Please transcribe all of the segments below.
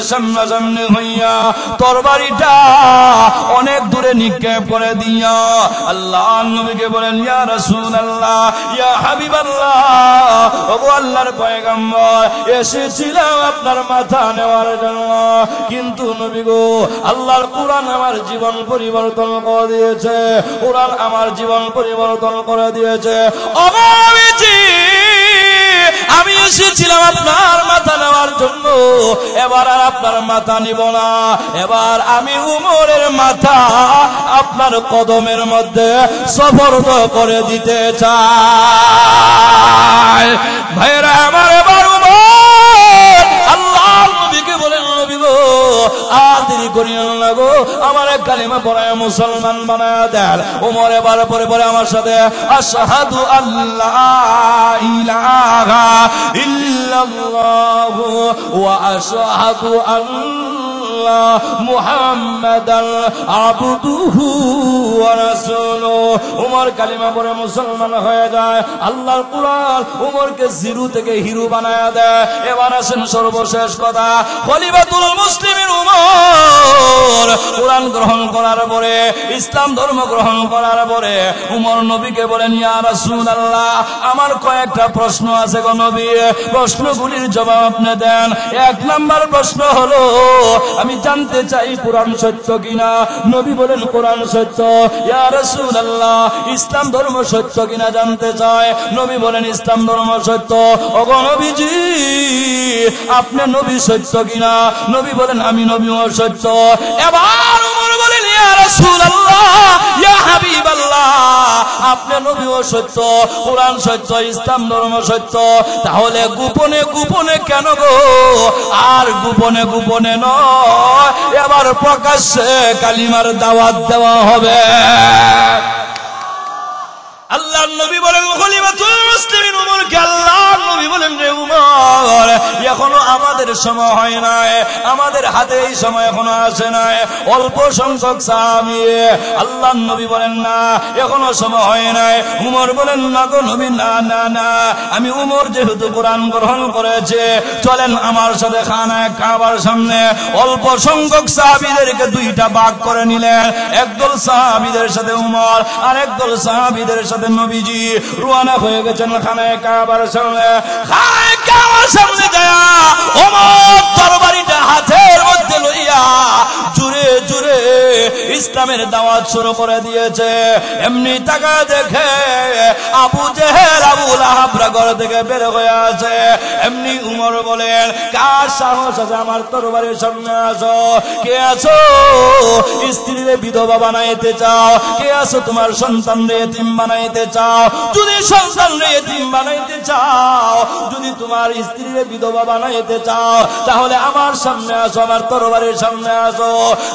সামনাসামনি হইয়া তরবারিটা অনেক দূরে নিক্ষেপ করে দিয়া আল্লাহর নবীকে বলেন, ইয়া রাসূলুল্লাহ, ইয়া হাবিবাল্লাহ, ওগো আল্লাহর পয়গম্বর, এসেছিলাম আপনার মাথা নেওয়ার জন্য, কিন্তু নবী গো, আল্লাহর কুরআন আমার জীবন পরিবর্তন করে দিয়েছে, কুরআন আমার জীবন পরিবর্তন করে দিয়েছে। ওগো নবীজি, আমি এসেছিলাম আপনার মাথা নেওয়ার জন্য, এবার আর আপনার মাথা নিব না, এবার আমি উমরের মাথা আপনার কদমের মধ্যে সফরদ করে দিতে চাই। ভাইরা আমার, এবার উমর আল্লাহর নবীকে বলেন, নবী গো, আর দেরি করিও না গো, আমার কালিমা পড়ায় মুসলমান বানায় দেন। উমর এবার পরে পরে আমার সাথে আশহাদু আল্লা ইলাহা ইল্লাল্লাহু ওয়া আশহাদু আন্না মুহাম্মাদান আবদুহু ওয়া রাসূলুহু। উমর কালিমা পড়ে মুসলমান হয়ে যায়। আল্লাহর কুরআন উমরকে জিরো থেকে হিরো বানায়া দেয়। এবার আসেন সর্বশেষ কথা, খলিফাতুল মুসলিমিন উমর কুরআন গ্রহণ করার পরে, ইসলাম ধর্ম গ্রহণ করার পরে উমর নবীকে বলেন, ইয়া রাসূলুল্লাহ, আমার কয়েকটা প্রশ্ন আছে গো নবী, প্রশ্নগুলির জবাব আপনি দেন। এক নাম্বার প্রশ্ন হলো, আমি জানতে চাই কুরআন সত্য কিনা। নবী বলেন, কুরআন সত্য। ইয়া রাসূলুল্লাহ, ইসলাম ধর্ম সত্য কিনা জানতে চাই। নবী বলেন, ইসলাম ধর্ম সত্য। ওগো নবীজি, আপনি নবী সত্য কিনা? নবী বলেন, আমি নবীও সত্য। এবার উমর বলেন, ইয়া রাসূলুল্লাহ, ইয়া হাবিবাল্লাহ, আপনি নবীও সত্য, কুরআন সত্য, ইসলাম ধর্ম সত্য, তাহলে গোপনে গোপনে কেন গো? আর গোপনে গোপনে নয়, এবার প্রকাশ্যে কালিমার দাওয়াত দেওয়া হবে। আল্লাহর নবী বলেন, খলিফাতুল মুসলিমিন উমরকে আল্লাহর নবী বলেন, রে উমর, এখনো আমাদের সময় হয় নাই, আমাদের হাতে এই সময় এখনো আসে নাই, অল্প সংখ্যক সাহাবী। আল্লাহর নবী বলেন, না, এখনো সময় হয় নাই। উমর বলেন, না গো নবী, না না না, আমি উমর যেহেতু কোরআন গ্রহণ করেছে, চলেন আমার সাথে খানায়ে কাবার সামনে। অল্প সংখ্যক সাহাবীদেরকে দুইটা ভাগ করে নিলেন, একদল সাহাবীদের সাথে উমর, আর একদল সাহাবীদের সাথে নবীজি রওনা হয়ে গেছেন খানায়ে কাবার সামনে। খানায়ে কাবার সামনে যায় ওমর তরবারিটা হাতের মধ্যে লইয়া জুরে জুরে ইসলামের দাওয়াত শুরু করে দিয়েছে। এমনি টাকা দেখে আবু জেহেল, আবু লাহাবরা ঘর থেকে বের হয়ে আছে। এমনি উমর বলেন, কার সাহস আছে আমার তরবারির সামনে আসো? কে আছো স্ত্রীরে বিধবা বানাইতে চাও? কে আছো তোমার সন্তানরে এতিম বানাইতে চাও? যদি সন্তানরে এতিম বানাইতে চাও, যদি তোমার স্ত্রীরে বিধবা বানাইতে চাও, তাহলে আমার সামনে আসো, আমার তরবারির সামনে আসো।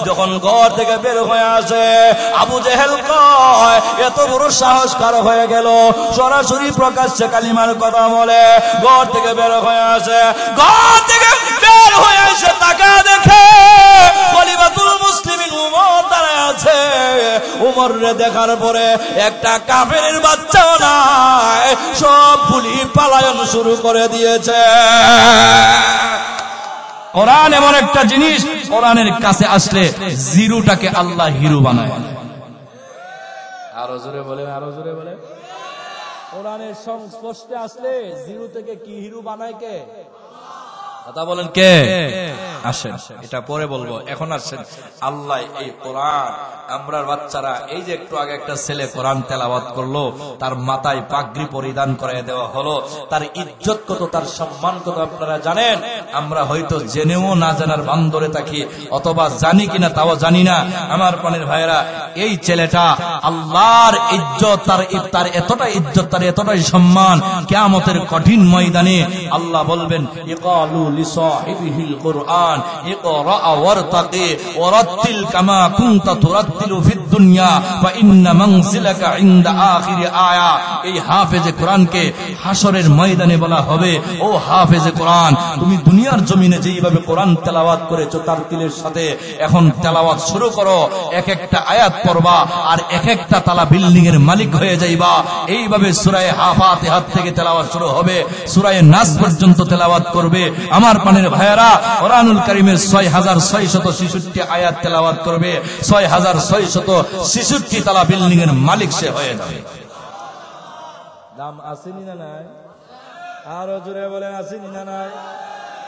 যখন ঘর থেকে বের হয়ে আসে, আবু জেহেল কয়, এত বড় সাহস কার হয়ে গেল? সরাসরি প্রকাশ্যে কালিমার কথা বলে। ঘর থেকে বের হয়ে আসে, ঘর থেকে বের হয়ে আসে, টাকা দেখে খলিফাতুল মুসলিমিন উমর দাঁড়ায় আছে। উমররে দেখার পরে একটা কাফেরের বাচ্চাও নাই, সব পুলি পালায়ন শুরু করে দিয়েছে। কোরআন এমন একটা জিনিস, কোরআনের কাছে আসলে জিরোটাকে আল্লাহ হিরো বানায়। আরো জোরে বলেন, আরো জোরে বলেন। কোরআনের সংস্পর্শে আসলে জিরো থেকে কি হিরো বানায় কে? কথা বলেন, কে? আসেন, এটা পরে বলবো, এখন আসেন। আল্লাহ এই কোরআন, আমরার বাচ্চারা, এই যে একটু আগে একটা ছেলে কোরআন তেলাওয়াত করলো, তার মাথায় পাগড়ি পরিধান করে দেওয়া হলো, তার ইজ্জত কত, তার সম্মান কত আপনারা জানেন? আমরা হয়তো জেনেও না জানার ভান ধরে থাকি, অথবা জানি কিনা তাও জানি না। আমার প্রাণের ভাইয়েরা, এই ছেলেটা আল্লাহর ইজ্জত, তার এতটাই ইজ্জত, তার এতটাই সম্মান, কিয়ামতের কঠিন ময়দানে আল্লাহ বলবেন, ইকালু লিসাহিবিহিল কুরআন ইকরা ওয়ারতাকি ওয়ারাতিল কামা কুনতা তুরাতিলু ফিদ দুনিয়া ফা ইন্না মানজিলাকা ইনদা আখির আয়া। এই হাফেজে কোরআনকে হাসরের ময়দানে বলা হবে, ও হাফেজে কোরআন, তুমি দুনিয়ার জমিনে যেইভাবে কোরআন তেলাওয়াত করেছো তার তিলের সাথে এখন তেলাওয়াত শুরু করো, এক একটা আয়াত পড়বা আর এক একটা তালা বিল্ডিং এর মালিক হয়ে যাইবা। এইভাবে সূরা ফাতিহা থেকে তেলাওয়াত শুরু হবে, সূরা নাস পর্যন্ত তেলাওয়াত করবে। আমার প্রাণের ভাইয়েরা, কোরআনুল কোরআনুল কারীমের 6666 আয়াত তেলাওয়াত করবে, 6666 তলা বিল্ডিং এর মালিক সে হয়ে যাবে। দাম আসেনি না নাই? আরো জোরে বলেন আসেনি না নাই?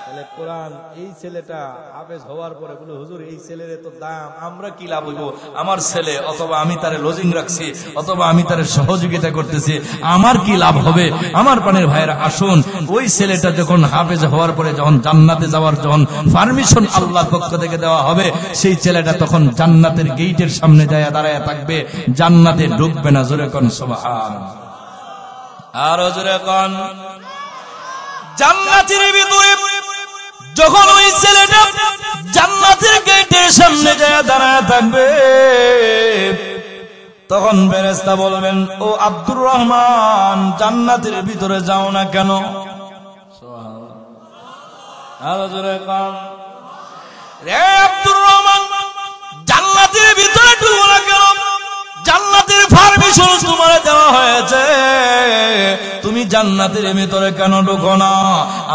তাহলে কোরআন এই ছেলেটা হাফেজ হওয়ার পরে বলে হুজুর এই ছেলের এত দাম, আমরা কি লাভ হইব? আমার ছেলে অথবা আমি তারে লজিং রাখছি অথবা আমি তারে সহযোগিতা করতেছি, আমার কি লাভ হবে? আমার প্রাণের ভাইয়েরা আসুন, ওই ছেলেটা যখন হাফেজ হওয়ার পরে যখন জান্নাতে যাওয়ার যখন পারমিশন আল্লাহর পক্ষ থেকে দেওয়া হবে, সেই ছেলেটা তখন জান্নাতের গেটের সামনে যায় দাঁড়ায় থাকবে, জান্নাতে ঢুকবে না। জোরে কোন সুবহানাল্লাহ, আরো জোরে কোন। জান্নাতের ভিতরে যখন ওই ছেলেটা জান্নাতের গেটের সামনে যায় দাঁড়ায় থাকবে, তখন ফেরেশতা বলবেন, ও আব্দুর রহমান, জান্নাতের ভিতরে যাও না কেন? আরো জোরে কোন। রে আব্দুর রহমান, জান্নাতের ভিতরে ঢুকো না কেন? জান্নাতের পারমিশন তোমার দেওয়া হয়েছে, তুমি জান্নাতের ভিতরে কেন ঢুকো না?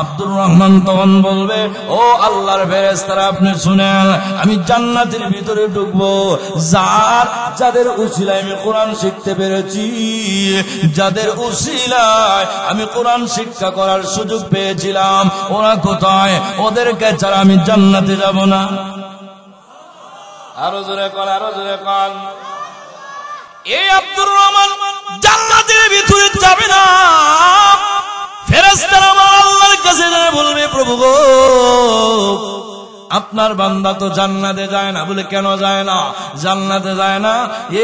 আব্দুর রহমান তখন বলবে, ও আল্লাহর ফেরেশতারা, আপনি শুনেন, আমি জান্নাতের ভিতরে ঢুকবো যাদের উসিলায় আমি কোরআন শিখতে পেরেছি, যাদের উসিলায় আমি কোরআন শিক্ষা করার সুযোগ পেয়েছিলাম, ওরা কোথায়? ওদেরকে ছাড়া আমি জান্নাতে যাব না। আরো জোরে কর, আরো জোরে কর। এই আব্দুর রহমান জান্নাতের ভিতরে যাবে না। ফেরেশতারা আমার আল্লাহর কাছে যায় বলবে, প্রভু গো, আপনার বান্দা তো জান্নাতে যায় না। বলে কেন যায় না? জান্নাতে যায় না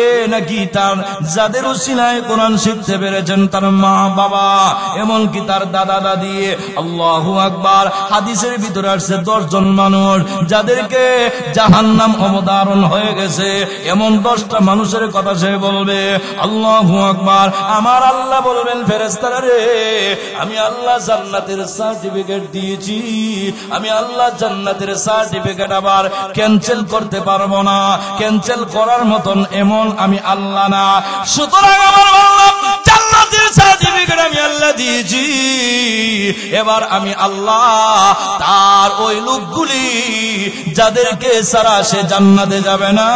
এ নাকি তার যাদের উসিলায় কোরআন শিখতে পেরেছেন, তার মা বাবা, এমনকি তার দাদা দাদি। আল্লাহু আকবার। হাদিসের ভিতরে আসছে 10 জন মানুষ যাদেরকে জাহান্নাম অবধারণ হয়ে গেছে, এমন 10টা মানুষের কথা সে বলবে। আল্লাহু আকবার। আমার আল্লাহ বলবেন, ফেরেশতারা রে, আমি আল্লাহ জান্নাতের সার্টিফিকেট দিয়েছি, আমি আল্লাহ জান্নাতের সার্টিফিকেট আবার ক্যান্সেল করতে পারবো না। ক্যান্সেল করার মতন এমন আমি আল্লাহ না। সুতরাং আমার আল্লাহ জান্নাতের সার্টিফিকেট আমি আল্লাহ দিয়েছি, এবার আমি আল্লাহ তার ওই লোকগুলি যাদেরকে সারা সে জান্নাতে যাবে না,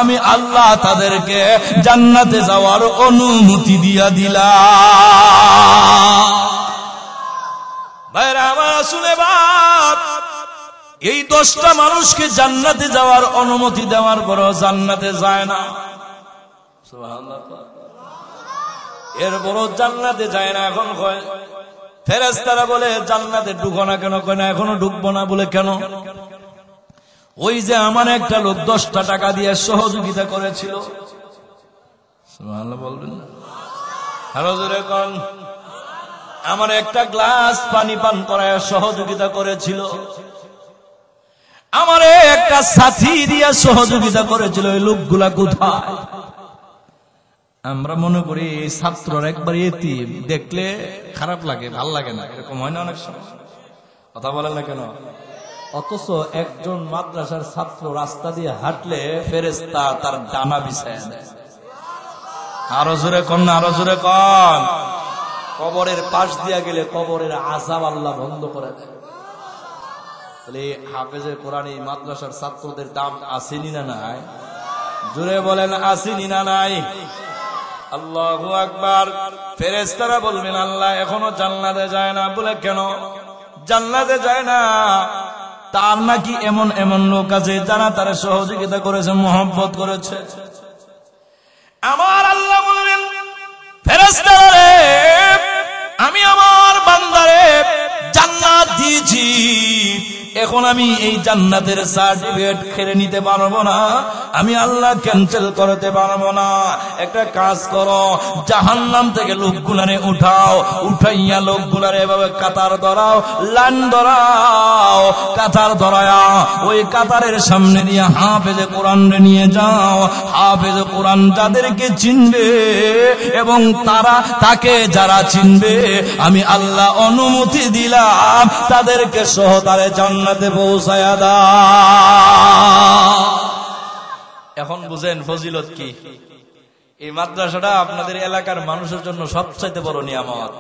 আমি আল্লাহ তাদেরকে জান্নাতে যাওয়ার অনুমতি দিয়া দিলাম। ভাইরা আমার, শুনে বাপ, এই 10টা মানুষকে জান্নাতে যাওয়ার অনুমতি দেওয়ার পরও জান্নাতে যায় না। সুবহানাল্লাহ। এরপরও জান্নাতে যায় না। এখন কয় ফেরেশতারা বলে, জান্নাতে ঢুকো না কেন? কয় না, এখনো ঢুকবো না। বলে কেন? ওই যে আমার একটা লোক 10টা টাকা দিয়ে সহযোগিতা করেছিল। সুবহানাল্লাহ বলবেন না? আরো জোরে কোন। আমার একটা গ্লাস পানি পান করায় সহযোগিতা করেছিল, আমারে একটা সাথী দিয়া সহযোগিতা করেছিল। ওই লোকগুলা কোথায়? আমরা মনে করি ছাত্রর একবার এতিম দেখলে খারাপ লাগে, ভাল লাগে না, এরকম হয় না অনেক সময়? কথা বলেন না কেন? অথচ একজন মাদ্রাসার ছাত্র রাস্তা দিয়ে হাঁটলে ফেরেশতা তার ডানা বিছায় দেয়। আরো জোরে কন না, আরো জোরে কন। কবরের পাশ দিয়া গেলে কবরের আযাব আল্লাহ বন্ধ করে দেয়। তাহলে হাফেজে কোরআন এই মাদ্রাসার ছাত্রদের দাম আসেনি না নাই? জোরে বলেন, আসেনি না নাই? আল্লাহু আকবার। ফেরেশতারা বলবেন, আল্লাহ এখনো জান্নাতে যায় না। বলে কেন জান্নাতে যায় না? তার নাকি এমন এমন লোক আছে যারা তার সহযোগিতা করেছে, মহব্বত করেছে। আমার আল্লাহ বলবেন, ফেরেশতারা রে, আমি আমার বান্দারে জান্নাত দিয়েছি, এখন আমি এই জান্নাতের সার্টিফিকেট কেড়ে নিতে পারবো না, আমি আল্লাহ ক্যান্সেল করতে পারবো না। একটা কাজ করো, জাহান্নাম থেকে লোকগুলারে উঠাও, উঠাইয়া লোকগুলারে এভাবে কাতার ধরাও, লাইন ধরাও, কাতার ধরায়া ওই কাতারের সামনে দিয়ে হাফেজে কোরআন নিয়ে যাও। হাফেজে কোরআন যাদেরকে চিনবে এবং তাকে যারা চিনবে, আমি আল্লাহ অনুমতি দিলাম তাদেরকে সহতারে জান্নাতে পৌঁছায়া দাও। এখন বুঝেন ফজিলত কি? এই মাদ্রাসাটা আপনাদের এলাকার মানুষের জন্য সবচাইতে বড় নিয়ামত।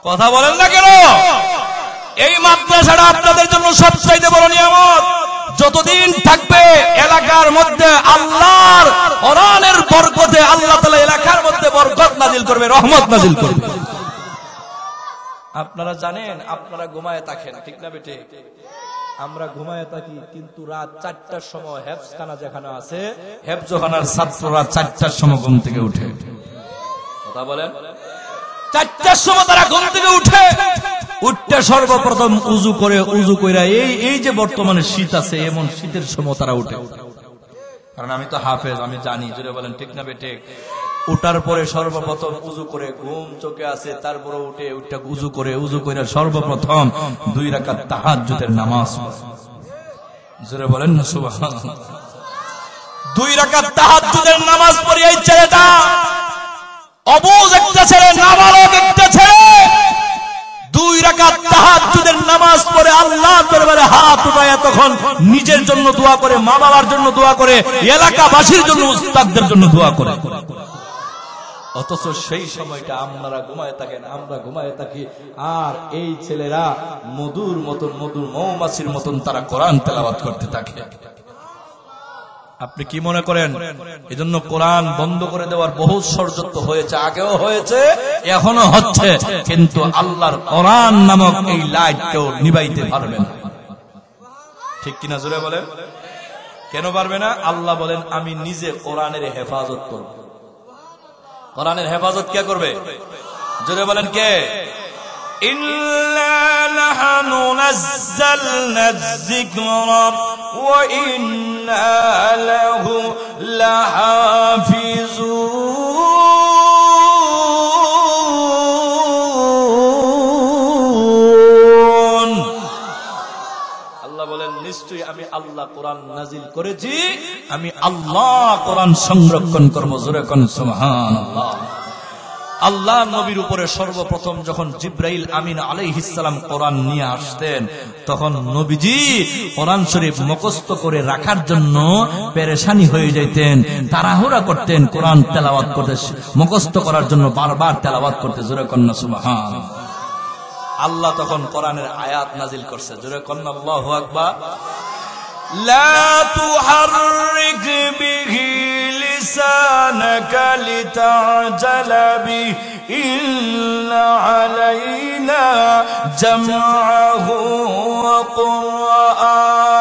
কথা বলেন না কেন? এই মাদ্রাসাটা আপনাদের জন্য সবচাইতে বড় নিয়ামত। যতদিন থাকবে এলাকার মধ্যে আল্লাহর কোরআনের বরকতে আল্লাহ তাআলা এলাকার মধ্যে বরকত নাজিল করবে, রহমত নাজিল করবে। আপনারা জানেন, আপনারা ঘুমায় থাকেন, ঠিক না বেটে? আমরা ঘুমায় থাকি, কিন্তু রাত 4টার সময় হেফজখানা যেখানে আছে, হেফজখানার ছাত্ররা 4টার সময় ঘুম থেকে উঠে। কথা বলেন, 4টার সময় তারা ঘুম থেকে উঠে, উঠতে সর্বপ্রথম উজু করে, উজু কইরা এই যে বর্তমানে শীত আছে, এমন শীতের সময় তারা উঠে। কারণ আমি তো হাফেজ, আমি জানি, জোরে বলেন ঠিক না বেটে? উঠার পরে সর্বপ্রথম উজু করে, ঘুম চোখে আছে, তারপরে উঠে উজু করে, উজু করে সর্বপ্রথম 2 রাকাত তাহাজ্জুদের নামাজ। জোরে বলেন না সুবহানাল্লাহ। 2 রাকাত তাহাজ্জুদের নামাজ পড়ে এই ছেলেটা, অবুঝ একটা ছেলে, নাবালক একটা ছেলে, 2 রাকাত তাহাজ্জুদের নামাজ পড়ে আল্লাহর দরবারে হাত উঠায় তখন নিজের জন্য দোয়া করে, মা বাবার জন্য দোয়া করে, এলাকাবাসীর জন্য, উস্তাদদের জন্য দোয়া করে। অথচ সেই সময়টা আপনারা ঘুমায় থাকেন, আমরা ঘুমায় থাকি, আর এই ছেলেরা মধুর মতন, মধুর মৌমাছির মতন তারা কোরআন তেলাওয়াত করতে থাকে। আপনি কি মনে করেন এজন্য কোরআন বন্ধ করে দেওয়ার বহুত ষড়যন্ত্র হয়েছে? আগেও হয়েছে, এখনো হচ্ছে, কিন্তু আল্লাহর কোরআন নামক এই লাইট কেউ নিভাইতে পারবে না। ঠিক কিনা জোরে বলেন? কেন পারবে না? আল্লাহ বলেন, আমি নিজে কোরআনের হেফাজত করব। কোরআনের হেফাজত কে করবে? জোরে বলেন কে? ইন্না নাহনু নাযালনা যিকরা ওয়া ইন্না লাহু লাহাফিজুন। আল্লাহ বলেন, নিশ্চয়ই আমি আল্লাহ কোরআন নাজিল করেছি, আমি আল্লাহ কোরআন সংরক্ষণ করব। জোরে কোন সুবহানাল্লাহ। আল্লাহ নবীর উপরে সর্বপ্রথম যখন জিবরাইল আমিন আলাইহিস সালাম কোরআন নিয়ে আসতেন, তখন নবীজি কোরআন শরীফ মুখস্থ করে রাখার জন্য পেরেশানি হয়ে যাইতেন, তাড়াহুড়া করতেন কোরআন তেলাওয়াত করতে, মুখস্থ করার জন্য বারবার তেলাওয়াত করতে। জোরে কন্না সুবহানাল্লাহ। আল্লাহ তখন কোরআনের আয়াত নাজিল করছে। জোরে কন্না আল্লাহু আকবার। লা তুহাররিক বিহি লিসানাকা লিতা'জালা বিহি ইন্না আলাইনা জামআহু ওয়া কুরআনা।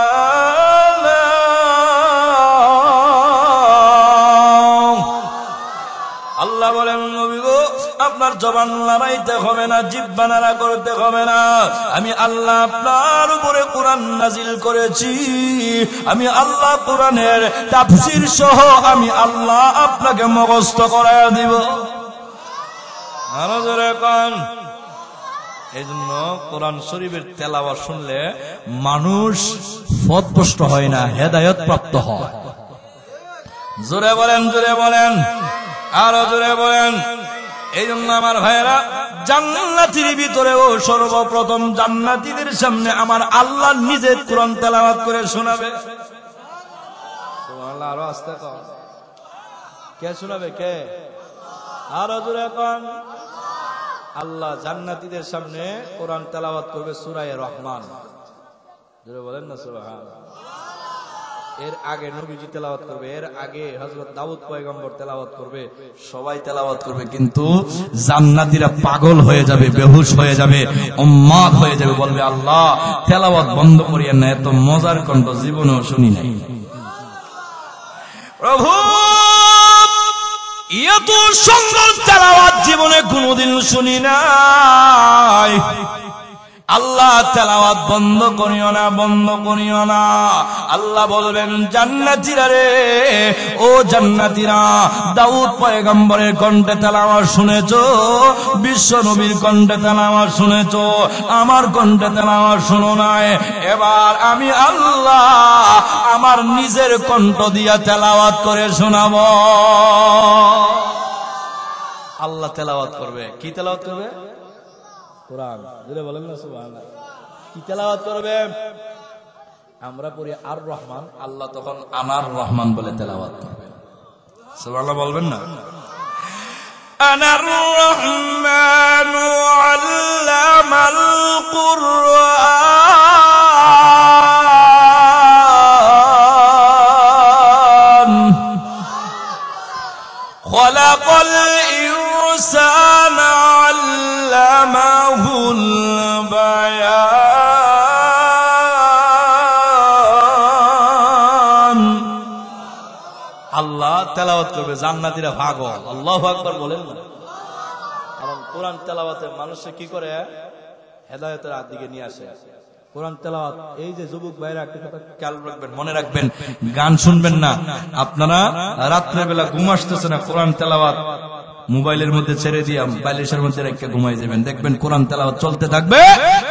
আল্লাহ বলেন, নবী গো, আপনার জবান নাড়াইতে হবে না, জিহ্বা নাড়া করতে হবে না। আমি আল্লাহ আপনার উপরে কোরআন নাজিল করেছি, আমি আল্লাহ কোরআনের তাফসীর সহ আমি আল্লাহ আপনাকে মুখস্থ করায় দিব। আরো জোরে কোন। এইজন্য কোরআন শরীফের তেলাওয়াত শুনলে মানুষ পথভ্রষ্ট হয় না, হেদায়েত প্রাপ্ত হয়। জোরে বলেন, জোরে বলেন, আরো জোরে বলেন। এই জন্য আমার ভাইয়েরা, জান্নাতের ভিতরেও সর্বপ্রথম জান্নাতীদের সামনে আমার আল্লাহ নিজে কোরআন তেলাওয়াত করে শোনাবে। সুবহানাল্লাহ। আরো আস্তে কর। কে শোনাবে? কে? আরো জোরে কোন। আল্লাহ জান্নাতীদের সামনে কোরআন তেলাওয়াত করবে সূরা রহমান। জোরে বলেন না সুবহানাল্লাহ। এর আগে নবীজি তেলাওয়াত করবে, এর আগে হযরত দাউদ পয়গম্বর তেলাওয়াত করবে, সবাই তেলাওয়াত করবে, কিন্তু জান্নাতীরা পাগল হয়ে যাবে, বেহুশ হয়ে যাবে, উম্মাদ হয়ে যাবে, বলবে আল্লাহ তেলাওয়াত বন্ধ করিয়েন না, এত মজার কণ্ঠ জীবনেও শুনি নাই। প্রভু, এত সুন্দর তেলাওয়াত জীবনে কোনোদিন শুনি নাই। আল্লাহ তেলাওয়াত বন্ধ করিও না, বন্ধ করিও না। আল্লাহ বলবেন, জান্নাতীরা রে, ও জান্নাতীরা, দাউদ পয়গম্বরের কণ্ঠে তেলাওয়াত শুনেছো, বিশ্ব নবীর কণ্ঠে তেলাওয়াত শুনেছো, আমার কণ্ঠে তেলাওয়াত শুনো নাই। এবার আমি আল্লাহ আমার নিজের কণ্ঠ দিয়া তেলাওয়াত করে শোনাবো। আল্লাহ তেলাওয়াত করবে। কি তেলাওয়াত করবে? কোরআন। জোরে বলেন না সুবহানাল্লাহ। কি তেলাওয়াত করবে? আমরা পড়ি আর রহমান, আল্লাহ তখন আনার রহমান বলে তেলাওয়াত করবে। সুবহানাল্লাহ বলবেন না? আনার রহমানু আল্লাহ আল্লামাল কুরআন খালাকাল ইনসানা আল্লামাহুল বায়ান। আল্লাহ তেলাওয়াত করবে, জান্নাতীরা পাগল। আল্লাহু আকবার বলেন না? কারণ কোরআন তেলাওয়াতে মানুষে কি করে? হেদায়েতের দিকে নিয়ে আসে। কোরআন তেলাওয়াত, এই যে যুবক ভাইরা একটা কথা খেয়াল রাখবেন, মনে রাখবেন, গান শুনবেন না আপনারা। রাত্রে বেলা ঘুম আসতেছে না, কোরআন তেলাওয়াত মোবাইলের মধ্যে ছেড়ে দিয়ে বালিশের মধ্যে রেখে ঘুমাই যাবেন, দেখবেন কোরআন তেলাওয়াত চলতে থাকবে,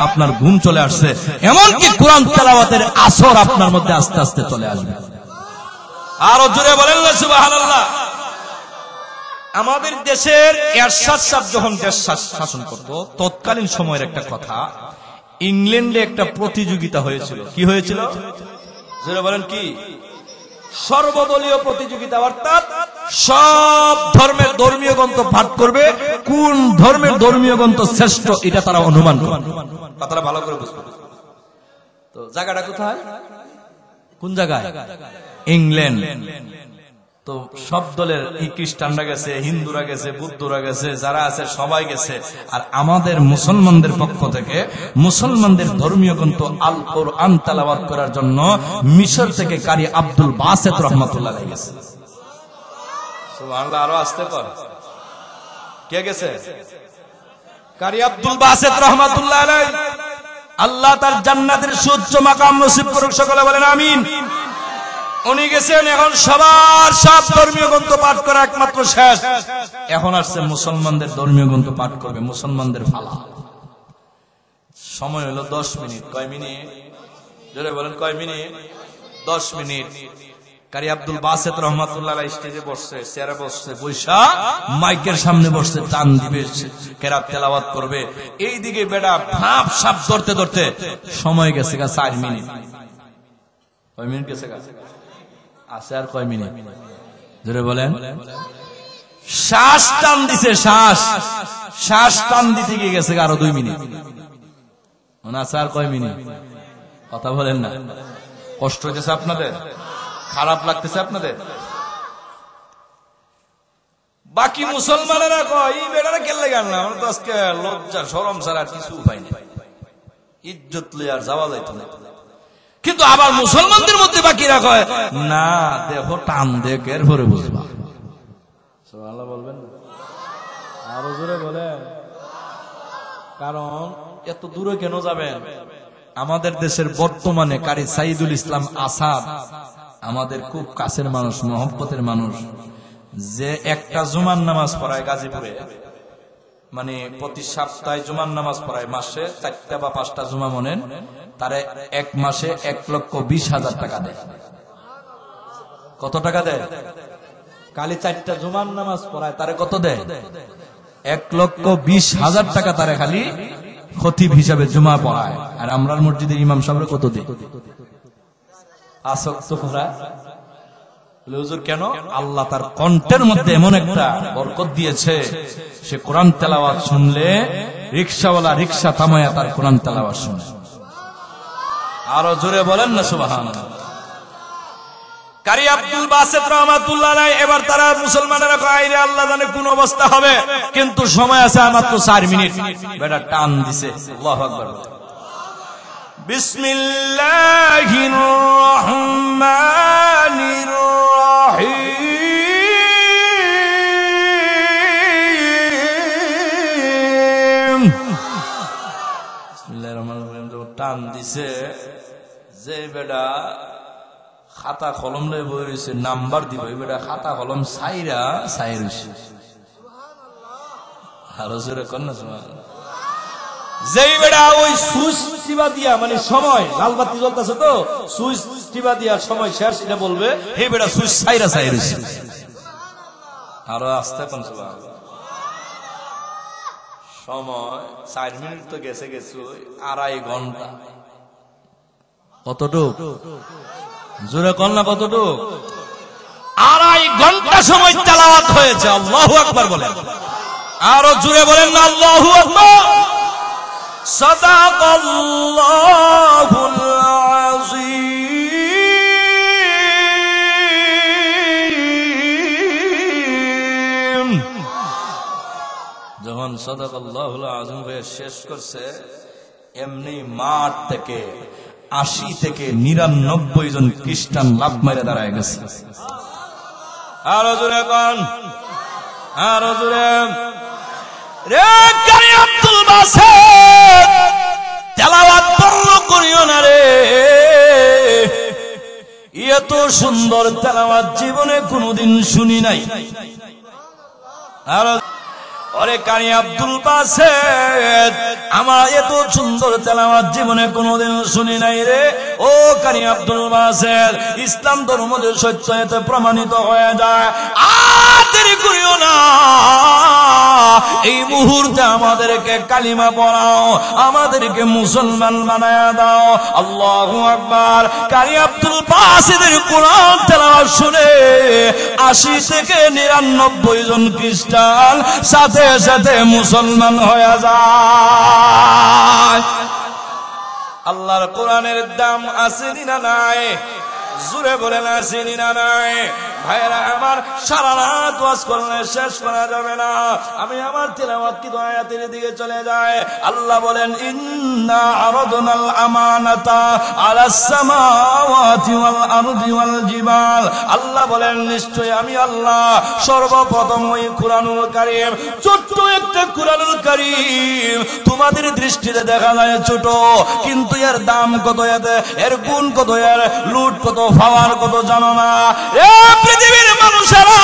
আপনার ঘুম চলে আসছে। এমনকি কোরআন তেলাওয়াতের আসর আপনার মধ্যে আস্তে আস্তে চলে আসবে। আরো জোরে বলেন না সুবহানাল্লাহ। আমাদের দেশের এরশাদ সাহেব যখন দেশ শাসন করত, তৎকালীন সময়ের একটা কথা, ইংল্যান্ডে একটা প্রতিযোগিতা হয়েছিল। কি হয়েছিল? জোরে বলেন কি? সর্বদলীয় প্রতিযোগিতা, অর্থাৎ সব ধর্মের ধর্মীয় গ্রন্থ পাঠ করবে, কোন ধর্মের ধর্মীয় গ্রন্থ শ্রেষ্ঠ এটা তারা অনুমান করবে। কথাটা ভালো করে বুঝবে। তো জায়গাটা কোথায়? কোন জায়গায়? ইংল্যান্ড। তো সব দলের খ্রিস্টানরা গেছে, হিন্দুরা গেছে, বুদ্ধরা গেছে, যারা আছে সবাই গেছে। আর আমাদের মুসলমানদের পক্ষ থেকে মুসলমানদের ধর্মীয় গ্রন্থ আল কোরআন তেলাওয়াত করার জন্য মিশর থেকে কারি আব্দুল বাসেত রহমাতুল্লাহ আলাইহি গেছে। সুবহানাল্লাহ। আরো আসতে পারে কে গেছে? কারি আব্দুল বাসেত রহমাতুল্লাহ আলাইহি। আল্লাহ তার জান্নাতের সুউচ্চ মাকাম নসিব করুক, সকলে বলেন আমিন। উনি গেছেন, এখন সবার সব ধর্মীয় গ্রন্থ পাঠ করা একমাত্র শেষ। এখন আসছে মুসলমানদের ধর্মীয় গ্রন্থ পাঠ করবে, মুসলমানদের ফালা। সময় হলো 10 মিনিট। কয় মিনিট? জোরে বলেন কয় মিনিট? 10 মিনিট। কারি আব্দুল বাসেত রহমাতুল্লাহ আলাইহি স্টেজে বসছে, চেয়ারে বসছে, বৈশা মাইকের সামনে বসছে, টান দিবে, কেরাত তেলাওয়াত করবে। এইদিকে বেটা ভাব সাপ ধরতে ধরতে সময় গেছে 4 মিনিট। কয় মিনিট গেছে? আছে আর কয় মিনিট? জোরে বলেন। শ্বাস টান দিছে, শ্বাস টান দিতে গিয়ে গেছে আরো 2 মিনিট। মনে আছে আর কয় মিনিট? কথা বলেন না। কষ্ট হইতেছে আপনাদের? খারাপ লাগতেছে আপনাদের? বাকি মুসলমানেরা কয় এই বেটারা কেলে গেল না, আমরা তো আজকে লজ্জা শরম ছাড়া কিছু পাই না, ইজ্জত লই আর যাওয়া যাইতো না। কিন্তু আবার মুসলমানদের মধ্যে বাকিরা কয় না, দেখো টান দেখে এরপরে বুঝবা। সুবহানাল্লাহ বলবেন না? আরো জোরে বলেন। কারণ এত দূরে কেন যাবেন? আমাদের দেশের বর্তমানে কারি সাইদুল ইসলাম আসাদ আমাদের খুব কাছের মানুষ, মহব্বতের মানুষ, যে একটা জুমার নামাজ পড়ায় গাজীপুরে, মানে প্রতি সপ্তাহে জুমার নামাজ পড়ায়, মাসে 4টা বা 5টা জুমা মনেন, তারে 1 মাসে 1,20,000 টাকা দেয়। কত টাকা দেয়? কালি 4টা জুমার নামাজ পড়ায়, তারে কত দেয়? 1,20,000 টাকা তারে খালি খতিব হিসাবে জুমা পড়ায়। আর আমরার মসজিদের ইমাম সাহেবরা কত দেয়? আসক্ত করা। হুজুর কেন? আল্লাহ তার কণ্ঠের মধ্যে এমন একটা বরকত দিয়েছে, সে কোরআন তেলাওয়াত শুনলে রিকশাওয়ালা রিকশা থামায়া তার কোরআন তেলাওয়াত শুনে। আরো জোরে বলেন না সুবহানাল্লাহ। কারি আব্দুল বাসেত রহমাতুল্লাহ আলাইহি। এবার তারা মুসলমানেরা কয় রে আল্লাহ জানে কোন অবস্থা হবে, কিন্তু সময় আছে মাত্র 4 মিনিট। বেটা টান দিছে। আল্লাহু আকবার। বিসমিল্লাহির রহমানির রহিম। বিসমিল্লাহির রহমানির রহিম টান দিছে, যে বেটা খাতা কলম লয়ে বই রয়েছে, নাম্বার দিব, বেটা খাতা কলম সাইরা রয়েছে। আরো জোরে কন্যা যেই বেটা ওই সুইচ টিপা দিয়া, মানে সময় লাল বাতি জ্বলতেছে তো, সুইচ টিপা দিয়া সময় শেষ এটা বলবে, এই বেটা সুইচ সাইরা রয়েছে। আরো আসতে কোন সময় 4 মিনিট তো গেছে, 2.5 ঘন্টা। কতটুক? জোরে কন্যা কতটুক? 2.5 ঘন্টা সময় তেলাওয়াত হয়েছে। আল্লাহু আকবার বলেন। আরো জোরে বলেন না আল্লাহু আকবার। সাদাকাল্লাহুল আযীম। যখন সাদাকাল্লাহুল আযীম হয়ে শেষ করছে, এমনি মাঠ থেকে 80 থেকে 99 জন খ্রিস্টান লাফ মেরে দাঁড়ায় গেছে। আরো জোরে কোন, আরো জোরে। রে কারি আব্দুল বাসেত, তেলাওয়াত বন্ধ করিও না রে। এত সুন্দর তেলাওয়াত জীবনে কোনোদিন শুনি নাই। আর ওরে কারি আব্দুল বাসেত, আমার এত সুন্দর তেলাওয়াত জীবনে কোনোদিন শুনি নাই রে। ও কারি আব্দুল বাসেত, ইসলাম ধর্ম যে সত্য এতে প্রমাণিত হয়ে যায়। আর দেরি করিও না, এই মুহূর্তে আমাদেরকে কালিমা পড়াও, আমাদেরকে মুসলমান বানায়া দাও। আল্লাহু আকবার। কারি আব্দুল বাসেতের কোরআন তেলাওয়াত শুনে 80 থেকে 99 জন খ্রিস্টান সাথে সাথে মুসলমান হয়ে যায়। আল্লাহর কোরআনের দাম আছে না নাই? জোরে বলেন আছে না নাই? ভাইরা আমার, সারা রাত ওয়াজ করলে শেষ করা যাবে না। আমি আমার তিলাওয়াত কি আয়াতের দিকে চলে যায়। আল্লাহ বলেন, ইন্না আরাদনাল আমানাতা আলাস সামাওয়াতি ওয়াল আরদি ওয়াল জিবাল। আল্লাহ বলেন, নিশ্চয় আমি আল্লাহ সর্বপ্রথম ওই কুরআনুল কারীম, ছোট্ট একটা কুরআনুল কারীম তোমাদের দৃষ্টিতে দেখা যায় ছোট, কিন্তু এর দাম কত, এর গুণ কত, এর লুট কত, পাওয়ার কত জানো না? পৃথিবীর মানুষেরা,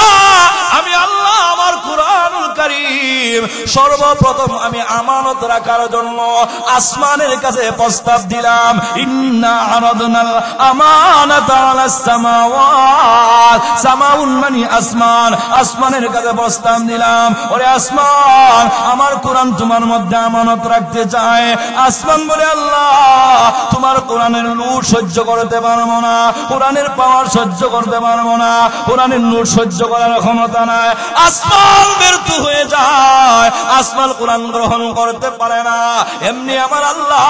আমি আল্লাহ আমার কুরআনুল কারীম সর্বপ্রথম আমি আমানত রাখার জন্য আসমানের কাছে প্রস্তাব দিলাম। ইন্না আরাদনাল আমানাতা আলাস সামাওয়াত, সামাউন মানে আসমান, আসমানের কাছে প্রস্তাব দিলাম। ওরে আসমান, আমার কোরআন তোমার মধ্যে আমানত রাখতে চায়। আসমান বলে, আল্লাহ তোমার কোরআনের লুট সহ্য করতে পারবো না, কোরআনের পাওয়ার সহ্য করতে পারবো না, কোরআনের নূর সহ্য করার ক্ষমতা নাই। আসমান ব্যর্থ হয়ে যায়, আসমান কোরআন গ্রহণ করতে পারে না। এমনি আমার আল্লাহ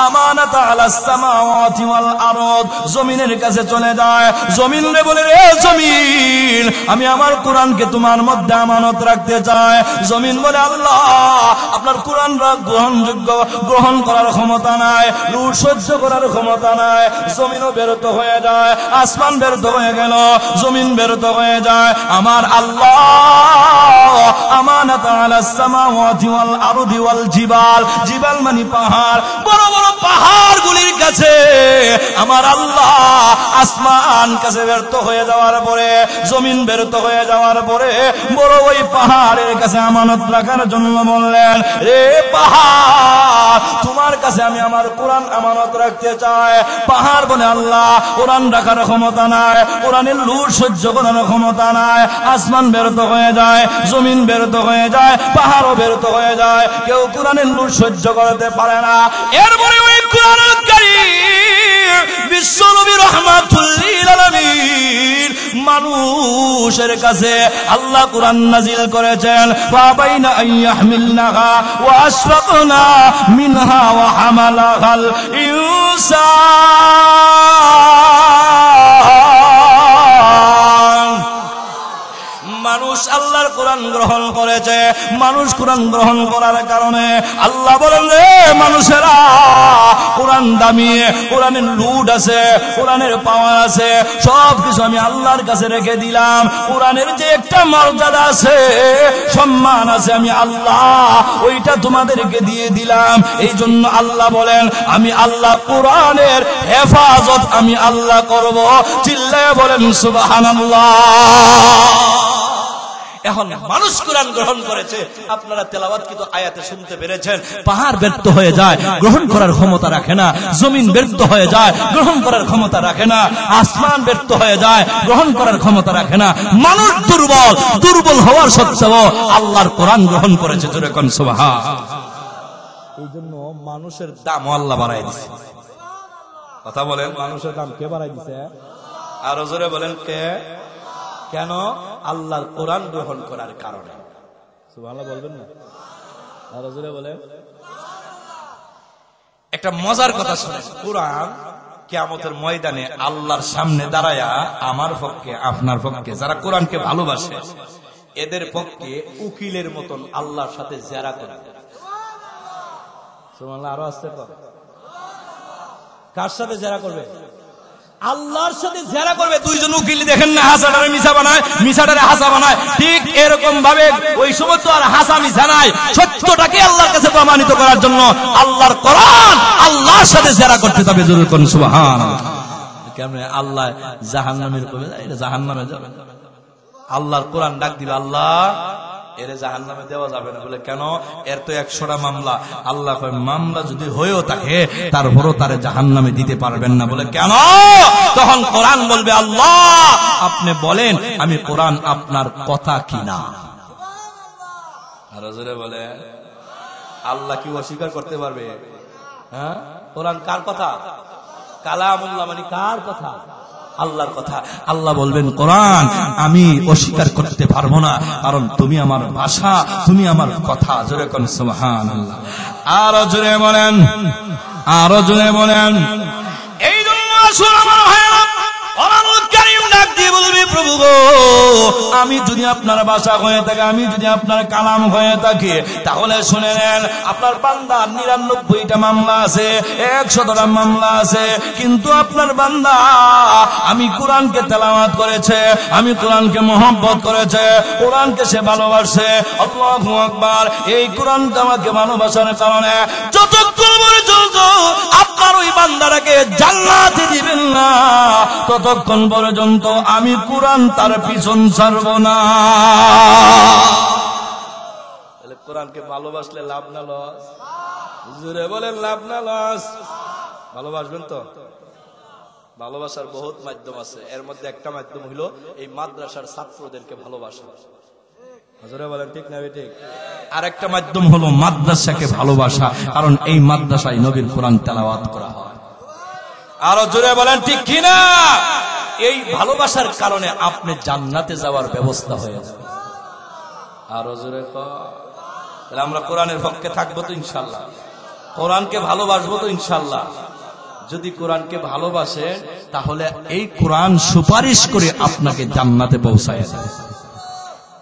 আমানাত আলাস সামাওয়াতি ওয়াল আরদ, জমিনের কাছে চলে যায়। জমিন রে বলে, রে জমিন, আমি আমার কোরআনকে তোমার মধ্যে আমানত রাখতে চাই। জমিন বলে, আল্লাহ আপনার কোরআন গ্রহণযোগ্য, গ্রহণ করার ক্ষমতা নাই, লুট সহ্য করার ক্ষমতা নাই। জমিনও ব্যর্থ হয়ে যায়, আসমান ব্যর্থ হয়ে গেল, জমিন ব্যর্থ হয়ে যায়। আমার আল্লাহ আমানাত আলাস সামাওয়াতি ওয়াল আরদি ওয়াল জিবাল, জিবাল মানে পাহাড়, বড় বড় পাহাড়গুলির কাছে আমার আল্লাহ আসমান কাছে ব্যর্থ হয়ে যাওয়ার পরে, জমিন ব্যর্থ হয়ে যাওয়ার পরে বড় ওই পাহাড়ের কাছে আমানত রাখার জন্য বললেন, রে পাহাড়, তোমার কাছে আমি আমার কোরআন আমানত রাখতে চাই। পাহাড় বলে, আল্লাহ কোরআন রাখার ক্ষমতা নাই, কোরআনের লুট সহ্য করার ক্ষমতা নাই। আসমান ব্যর্থ হয়ে যায়, জমিন ব্যর্থ হয়ে যায়, পাহাড়ও ব্যর্থ হয়ে যায়, কেউ কোরআনের লুট সহ্য করতে পারে না। এরপরে ওই কোরআনুল কারীম বিশ্বনবী রাহমাতুল লিল আলামিন মানুষের কাছে আল্লাহ কোরআন নাজিল করেছেন। ফাবাইনা আইয়াহমিলনাহা ওয়া আশফাকনা মিনহা ওয়া হামালাহাল ইনসান। মানুষ আল্লাহর কোরআন গ্রহণ করেছে, মানুষ কোরআন গ্রহণ করার কারণে আল্লাহ বলেন, রে মানুষেরা, কোরআন দামি, কোরআনের লুট আছে, কোরআনের পাওয়ার আছে, সবকিছু আমি আল্লাহর কাছে রেখে দিলাম। কোরআনের যে একটা মর্যাদা আছে, সম্মান আছে, আমি আল্লাহ ওইটা তোমাদেরকে দিয়ে দিলাম। এই জন্য আল্লাহ বলেন, আমি আল্লাহ কোরআনের হেফাজত আমি আল্লাহ করব। চিল্লায়ে বলেন সুবহানাল্লাহ। এখন মানুষ কোরআন গ্রহণ করেছে, আপনারা তেলাওয়াত কিন্তু আয়াতে শুনতে পেরেছেন। পাহাড় ব্যর্থ হয়ে যায়, গ্রহণ করার ক্ষমতা রাখে না। জমিন ব্যর্থ হয়ে যায়, গ্রহণ করার ক্ষমতা রাখে না। আসমান ব্যর্থ হয়ে যায়, গ্রহণ করার ক্ষমতা রাখে না। মানুষ দুর্বল, দুর্বল হওয়ার সত্ত্বেও আল্লাহর কোরআন গ্রহণ করেছে। জোরে কোন সুবহান। এই জন্য মানুষের দাম আল্লাহ বাড়াই দিয়েছে। কথা বলেন, মানুষের দাম কে বাড়াই দিয়েছে? আরো জোরে বলেন, কে? কেন? আল্লাহর কোরআন গ্রহণ করার কারণে। সুবহানাল্লাহ বলবেন না? আরো জোরে বলেন। একটা মজার কথা শুনে, কোরআন কিয়ামতের ময়দানে আল্লাহর সামনে দাঁড়ায়া আমার পক্ষে আপনার পক্ষে যারা কোরআনকে ভালোবাসে এদের পক্ষে উকিলের মতন আল্লাহর সাথে জেরা করে। আরো আসতে কার সাথে জেরা করবে? আল্লাহর সাথে জেরা করবে। দুইজন উকিল দেখেন না, হাসাটারে মিছা বানায়, মিছাটারে হাসা বানায়। ঠিক এরকম ভাবে ওই সময় তো আর হাসা মিছা নাই, সত্যটাকে আল্লাহর কাছে প্রমাণিত করার জন্য আল্লাহর কোরআন আল্লাহর সাথে জেরা করতে হবে। জোরে করুন সুবহানাল্লাহ। কেমনে আল্লাহ জাহান্নামের কবে যায়? এটা জাহান্নামে যাবে। আল্লাহর কোরআন ডাক দিল, আল্লাহ এর জাহান্নামে দেওয়া যাবে না। বলে কেন? এর তো 100টা মামলা। আল্লাহ কয় মামলা যদি হয়েও থাকে তারপরও তারে জাহান্নামে দিতে পারবেন না। বলে কেন? তখন কোরআন বলবে, আল্লাহ আপনি বলেন আমি কোরআন আপনার কথা কিনা। আর জোরে বলে আল্লাহ কি অস্বীকার করতে পারবে? হ্যাঁ, কোরআন কার কথা? কালামুল্লাহ মানে কার কথা? আল্লাহর কথা। আল্লাহ বলবেন কোরআন আমি অস্বীকার করতে পারবো না, কারণ তুমি আমার ভাষা, তুমি আমার কথা। জোরে কোন সুবহানাল্লাহ। আরো জোরে বলেন, আরো জোরে বলেন। এই জন্য আসুন আমার ভাইরা, কোরআনুল কারীম ডাক দিয়ে বলবি, প্রভু গো আমি যদি আপনার ভাষা হয়ে থাকে, আমি যদি আপনার কালাম হয়ে থাকি, তাহলে শুনে নেন আপনার বান্দার 99টা মামলা আছে, 100টা মামলা আছে, কিন্তু আপনার বান্দা আমি কোরআনকে তেলাওয়াত করেছে, আমি কোরআনকে মহব্বত করেছে, কোরআনকে সে ভালোবাসে। আল্লাহু আকবার। এই কোরআনকে আমাকে ভালোবাসার কারণে যতক্ষণ পর্যন্ত আপনার ওই বান্দাটাকে জান্নাতে দিবেন না, ততক্ষণ পর্যন্ত আমি কোরআন তার পিছন ছাড়ব না। কোরআনকে ভালোবাসলে লাভ না লস? জোরে বলেন লাভ না লস? ভালোবাসবেন তো? ভালোবাসার বহুত মাধ্যম আছে, এর মধ্যে একটা মাধ্যম হলো এই মাদ্রাসার ছাত্রদেরকে ভালোবাসা। জোরে বলেন ঠিক না ঠিক? আর একটা মাধ্যম হলো মাদ্রাসাকে ভালোবাসা, কারণ এই মাদ্রাসায় নবীর কোরআন তেলাওয়াত করা হয়। আরো জোরে বলেন ঠিক কিনা? এই ভালোবাসার কারণে আপনি জান্নাতে যাওয়ার ব্যবস্থা হয়ে যাবে। আরো জোরে তাহলে আমরা কোরআনের পক্ষে থাকবো তো ইনশাল্লাহ, কোরআনকে ভালোবাসবো তো ইনশাল্লাহ। যদি কোরআনকে ভালোবাসে তাহলে এই কোরআন সুপারিশ করে আপনাকে জান্নাতে পৌঁছায় যাবে।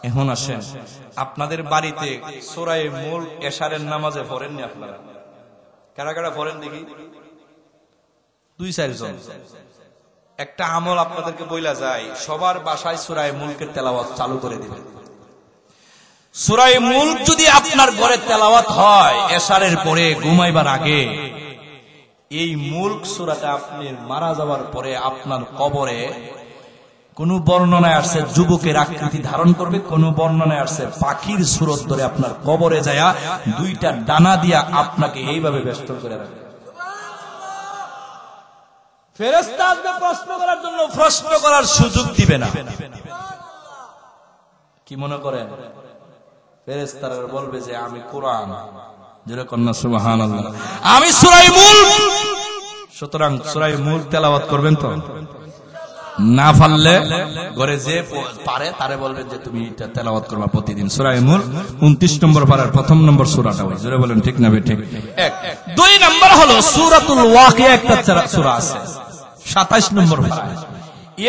এখন আসেন, আপনাদের বাড়িতে সূরা মুলক এশারের নামাজে পড়েননি আপনারা? কারা কারা পড়েন দেখি? 2-4 জন। একটা আমল আপনাদেরকে বইলা যায়, সবার বাসায় সূরা মুলকের তেলাওয়াত চালু করে দিবেন। সূরা মুলক যদি আপনার ঘরে তেলাওয়াত হয় এশারের পরে ঘুমাইবার আগে, এই মুলক সূরাটা আপনি মারা যাওয়ার পরে আপনার কবরে, কোন বর্ণনায় আসছে যুবকের আকৃতি ধারণ করবে, কোন বর্ণনায় আসছে পাখির সুরত ধরে আপনার কবরে যায়া 2টা ডানা দিয়া আপনাকে এইভাবে বেষ্টন করে রাখবে। ফেরেশতা আসবে প্রশ্ন করার জন্য, প্রশ্ন করার সুযোগ দিবে না। কি মনে করেন? ফেরেশতারা বলবে যে আমি কোরআন, যেরকম না সুবহানাল্লাহ, আমি সূরা মুলক। সুতরাং সূরা মুলক তেলাওয়াত করবেন তো? না পারলে ঘরে যে পারে তারে বলবেন যে তুমি এটা তেলাওয়াত করবা প্রতিদিন। সূরা মুলক 29 নম্বর পারার 1ম নম্বর সূরাটা ওই। জোরে বলেন ঠিক না ঠিক? 2 নম্বর হলো সূরাতুল ওয়াকিয়া, একটা সূরা আছে 27 নম্বর পারা।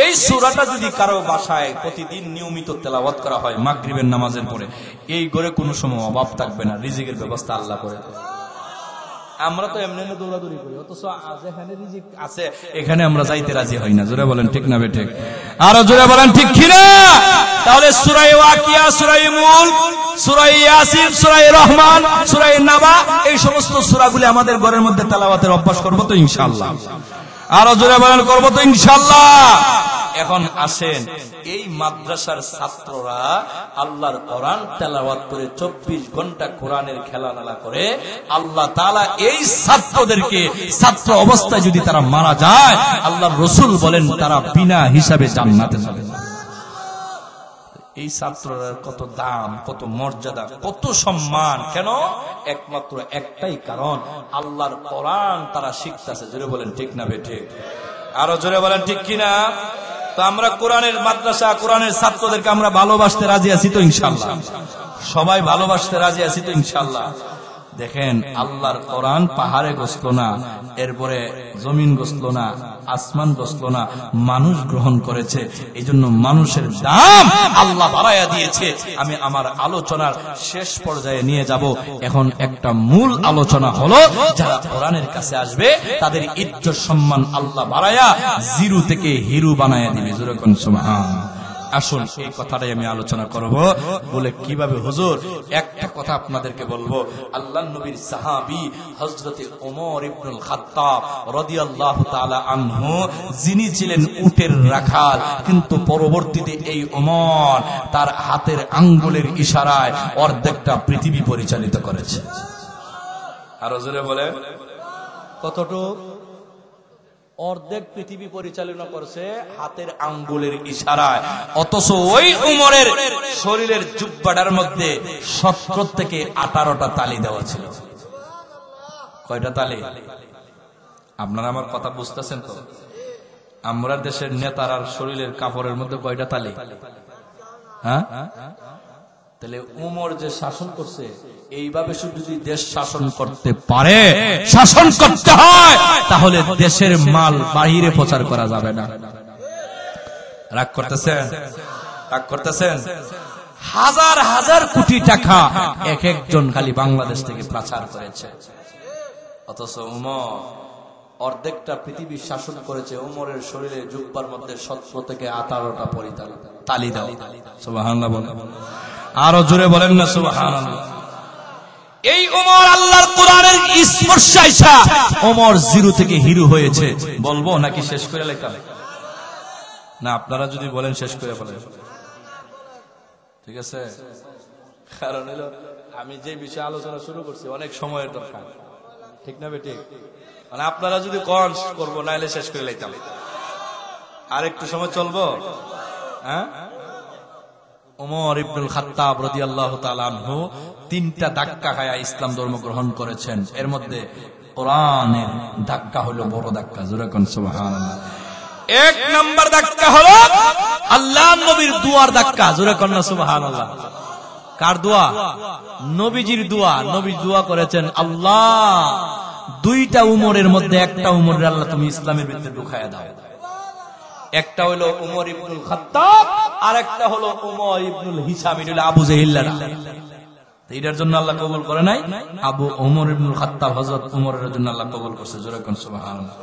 এই সূরাটা যদি কারো বাসায় প্রতিদিন নিয়মিত তেলাওয়াত করা হয় মাগরিবের নামাজের পরে, এই ঘরে কোনো সময় অভাব থাকবে না, রিজিকের ব্যবস্থা আল্লাহ করে দেবে। আমরা তো এমনি দৌড়াদৌড়ি করি, অথচ যেখানে রিজিক আছে এখানে আমরা যাইতে রাজি হই না। জোরে বলেন ঠিক না ঠিক? আরো জোরে বলেন ঠিক কিনা? তাহলে সূরা ওয়াকিয়া, সূরা মুলক, সূরা ইয়াসিন, সূরা রহমান, সূরা নাবা, এই সমস্ত সূরাগুলি আমাদের ঘরের মধ্যে তেলাওয়াতের অভ্যাস করব তো ইনশাআল্লাহ? আরো জোরে বলেন করব তো ইনশাআল্লাহ? এখন আসেন, এই মাদ্রাসার ছাত্ররা আল্লাহর কোরআন তেলাওয়াত করে 24 ঘন্টা কোরআনের খেলাধুলা করে, আল্লাহ তাআলা এই ছাত্রদেরকে ছাত্র অবস্থায় যদি তারা মারা যায়, আল্লাহর রাসূল বলেন তারা বিনা হিসাবে জান্নাতে যাবে। এই ছাত্ররা কত দাম, কত মর্যাদা, কত সম্মান। কেন? একমাত্র একটাই কারণ, আল্লাহর কোরআন তারা শিখতেছে। জোরে বলেন ঠিক না ঠিক? আরো জোরে বলেন ঠিক কিনা? তো আমরা কোরআনের মাদ্রাসা, কোরআনের ছাত্রদেরকে আমরা ভালোবাসতে রাজি আছি তো ইনশাআল্লাহ? সবাই ভালোবাসতে রাজি আছি তো ইনশাআল্লাহ? দেখেন আল্লাহর কোরআন পাহাড়ে গছলো না, এরপরে জমিন গছলো না, আসমান গছলো না, মানুষ গ্রহণ করেছে। এই জন্য মানুষের দাম আল্লাহ বাড়াইয়া দিয়েছে। আমি আমার আলোচনার শেষ পর্যায়ে নিয়ে যাব। এখন একটা মূল আলোচনা হলো, যারা কোরআনের কাছে আসবে তাদের ইজ্জত সম্মান আল্লাহ বাড়াইয়া জিরো থেকে হিরো বানাইয়া দিবে। যেরকম সুবহানাল্লাহ। আসুন এই কথাটাই আমি আলোচনা করব। বলে কিভাবে হুজুর, একটা কথা আপনাদেরকে বলবো। আল্লাহর নবীর সাহাবী হযরতে ওমর ইবনুল খাত্তাব রাদিয়াল্লাহু তাআলা আনহু, যিনি ছিলেন উটের রাখাল, কিন্তু পরবর্তীতে এই ওমর তার হাতের আঙ্গুলের ইশারায় অর্ধেকটা পৃথিবী পরিচালিত করেছে। আর হুজুরে বলে কতটুকু? অর্ধেক পৃথিবী পরিচালনা করছে হাতের আঙ্গুলের ইশারায়। অথচ ওই উমরের শরীরের জুব্বাটার মধ্যে 17 থেকে 18টা তালি দেওয়া ছিল। কয়টা তালি? আপনারা আমার কথা বুঝতেছেন তো? আমরা দেশের নেতার শরীরের কাপড়ের মধ্যে কয়টা তালি? হ্যাঁ, তাহলে উমর যে শাসন করছে, এইভাবে শুধু যদি দেশ শাসন করতে পারে, শাসন করতে হয়, তাহলে দেশের মাল বাহিরে প্রচার করা যাবে না। রাগ করতেছেন? রাগ করতেছেন? হাজার হাজার কোটি টাকা এক একজন খালি বাংলাদেশ থেকে প্রচার করেছে। অথচ উমর অর্ধেকটা পৃথিবী শাসন করেছে। উমরের শরীরে জুব্বার মধ্যে 17 থেকে 18টা তালি দাও। সুবহানাল্লাহ বলেন। আরো জোরে বলেন না সুবহানাল্লাহ। এই ওমর আল্লাহর কোরআনের স্পর্শে আইসা ওমর জিরো থেকে হিরো হয়েছে। বলবো নাকি শেষ করে লেখা? না, আপনারা যদি বলেন শেষ করে বলেন, ঠিক আছে? কারণ হলো আমি যে বিষয়ে আলোচনা শুরু করছি অনেক সময়ের দরকার, ঠিক না বেটি? মানে আপনারা যদি কন করবো, নাইলে শেষ করে লাইতাম। আর একটু সময় চলবো। হ্যাঁ, ওমর ইবনুল খাত্তাব রাদিয়াল্লাহু তাআলা আনহু 3টা ধাক্কা খায়া ইসলাম ধর্ম গ্রহণ করেছেন। এর মধ্যে কোরআনের ধাক্কা হলো বড় ধাক্কা। জোরে কোন সুবহানাল্লাহ। 1 নাম্বার ধাক্কা হলো আল্লাহর নবীর দুয়ার ধাক্কা। জোরে কোন সুবহানাল্লাহ। কার দোয়া? নবীজির দোয়া। নবী দোয়া করেছেন, আল্লাহ 2টা উমরের মধ্যে একটা উমরের আল্লাহ তুমি ইসলামের ভিতরে ঢুকায়া দাও। একটা হলো উমর ইবনুল খাত্তাব, আর একটা হলো উমর ইবনুল হিসাম, এটা আবু জেহেল। এটার জন্য আল্লাহ কবুল করে নাই। আবু উমর ইবনুল খাত্তাব হযরত উমরের জন্য আল্লাহ কবুল করছে। জোরে কোন সুবহানাল্লাহ।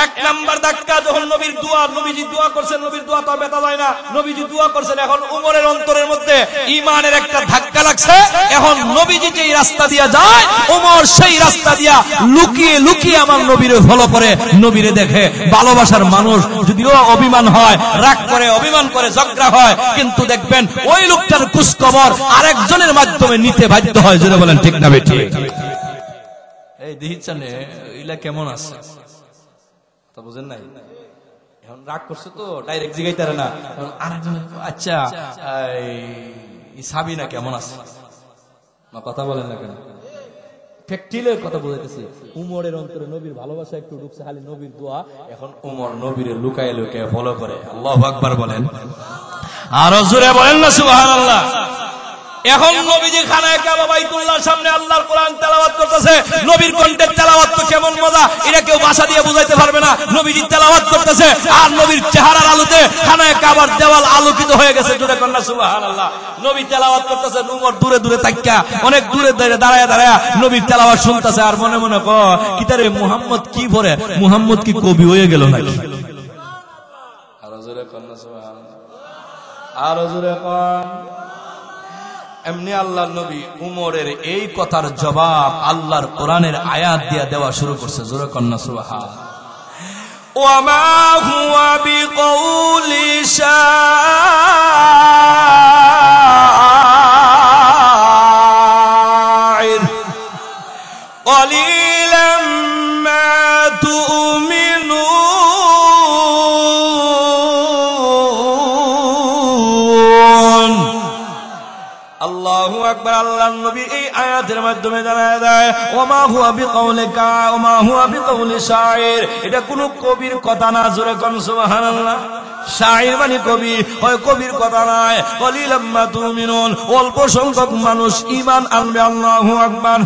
1 নাম্বার ধাক্কা যখন নবীর দোয়া, নবীজি দোয়া করছেন, নবীর দোয়া তো বেতা যায় না, নবীজি দোয়া করছেন। এখন উমরের অন্তরের মধ্যে ঈমানের একটা ধাক্কা লাগছে। এখন নবীজি যেই রাস্তা দিয়া যায়, উমর সেই রাস্তা দিয়া লুকিয়ে লুকিয়ে আমার নবীরে ফলো করে, নবীরে দেখে। ভালোবাসার মানুষ যদিও অভিমান হয়, রাগ করে, অভিমান করে, ঝগড়া হয়, কিন্তু দেখবেন ওই লোকটার খোঁজখবর আরেকজনের মাধ্যমে নিতে বাধ্য হয়। জোরে বলেন ঠিক না বেঠিক? এই দেখিছেন ইলা কেমন আছে, বুঝেন নাই? এখন রাগ করছে তো ডাইরেক্ট জিগাইতে পারে না। আরেকজন, আচ্ছা এই সাবিনা কেমন আছে? কথা বলেন না কেন? ফ্যাক্টিলের কথা বলতেছি। উমরের অন্তরে নবীর ভালোবাসা একটু ঢুকছে, খালি নবীর দোয়া। এখন উমর নবীরে লুকায় লুকায় ফলো করে। আল্লাহু আকবার বলেন। আরো জোরে বলেন না সুবহানাল্লাহ। এখন নবীজি খানায়ে কাবা বাইতুল্লাহর সামনে আল্লাহর কোরআন তেলাওয়াত করতেছে। নবীর কণ্ঠের তেলাওয়াত তো কেমন মজা, এটা কেউ ভাষা দিয়ে বুঝাইতে পারবে না। নবীজি তেলাওয়াত করতেছে, আর নবীর চেহারার আলোতে খানায়ে কাবার দেওয়াল আলোকিত হয়ে গেছে। জোরে কোন না সুবহানাল্লাহ। নবী তেলাওয়াত করতেছে, উমর দূরে দূরে তাকিয়া, অনেক দূরে দাঁড়ায়া দাঁড়ায়া নবীর তেলাওয়াত শুনতেছে। আর মনে মনে কিতারে মুহাম্মদ কি পড়ে, মুহাম্মদ কি কবি হয়ে গেল নাকি? আর জোরে কোন না সুবহানাল্লাহ। আর জোরে কোন। এমনি আল্লাহর নবী উমরের এই কথার জবাব আল্লাহর কোরআনের আয়াত দিয়া দেওয়া শুরু করছে। জোরে কন্না সুবহানাল্লাহ। ওয়ামা হুয়া বিকাউলি শাইর ক্বালিলাম মা তুমিনুন। আল্লাহু আকবার। আল্লাহর নবী এই আয়াতের মাধ্যমে জানায় দেয়, ওমা হুয়া বিকাউলিকা ওমা হুয়া বিকাউলি শাইর, এটা কোন কবির কথা না। জোরে কোন সুবহানাল্লাহ। শাইর মানে কবি, হয় কবির কথা নয়। কলিলাম মা তুমিনুন, অল্প সংখ্যক মানুষ ঈমান আনবে। আল্লাহু আকবার।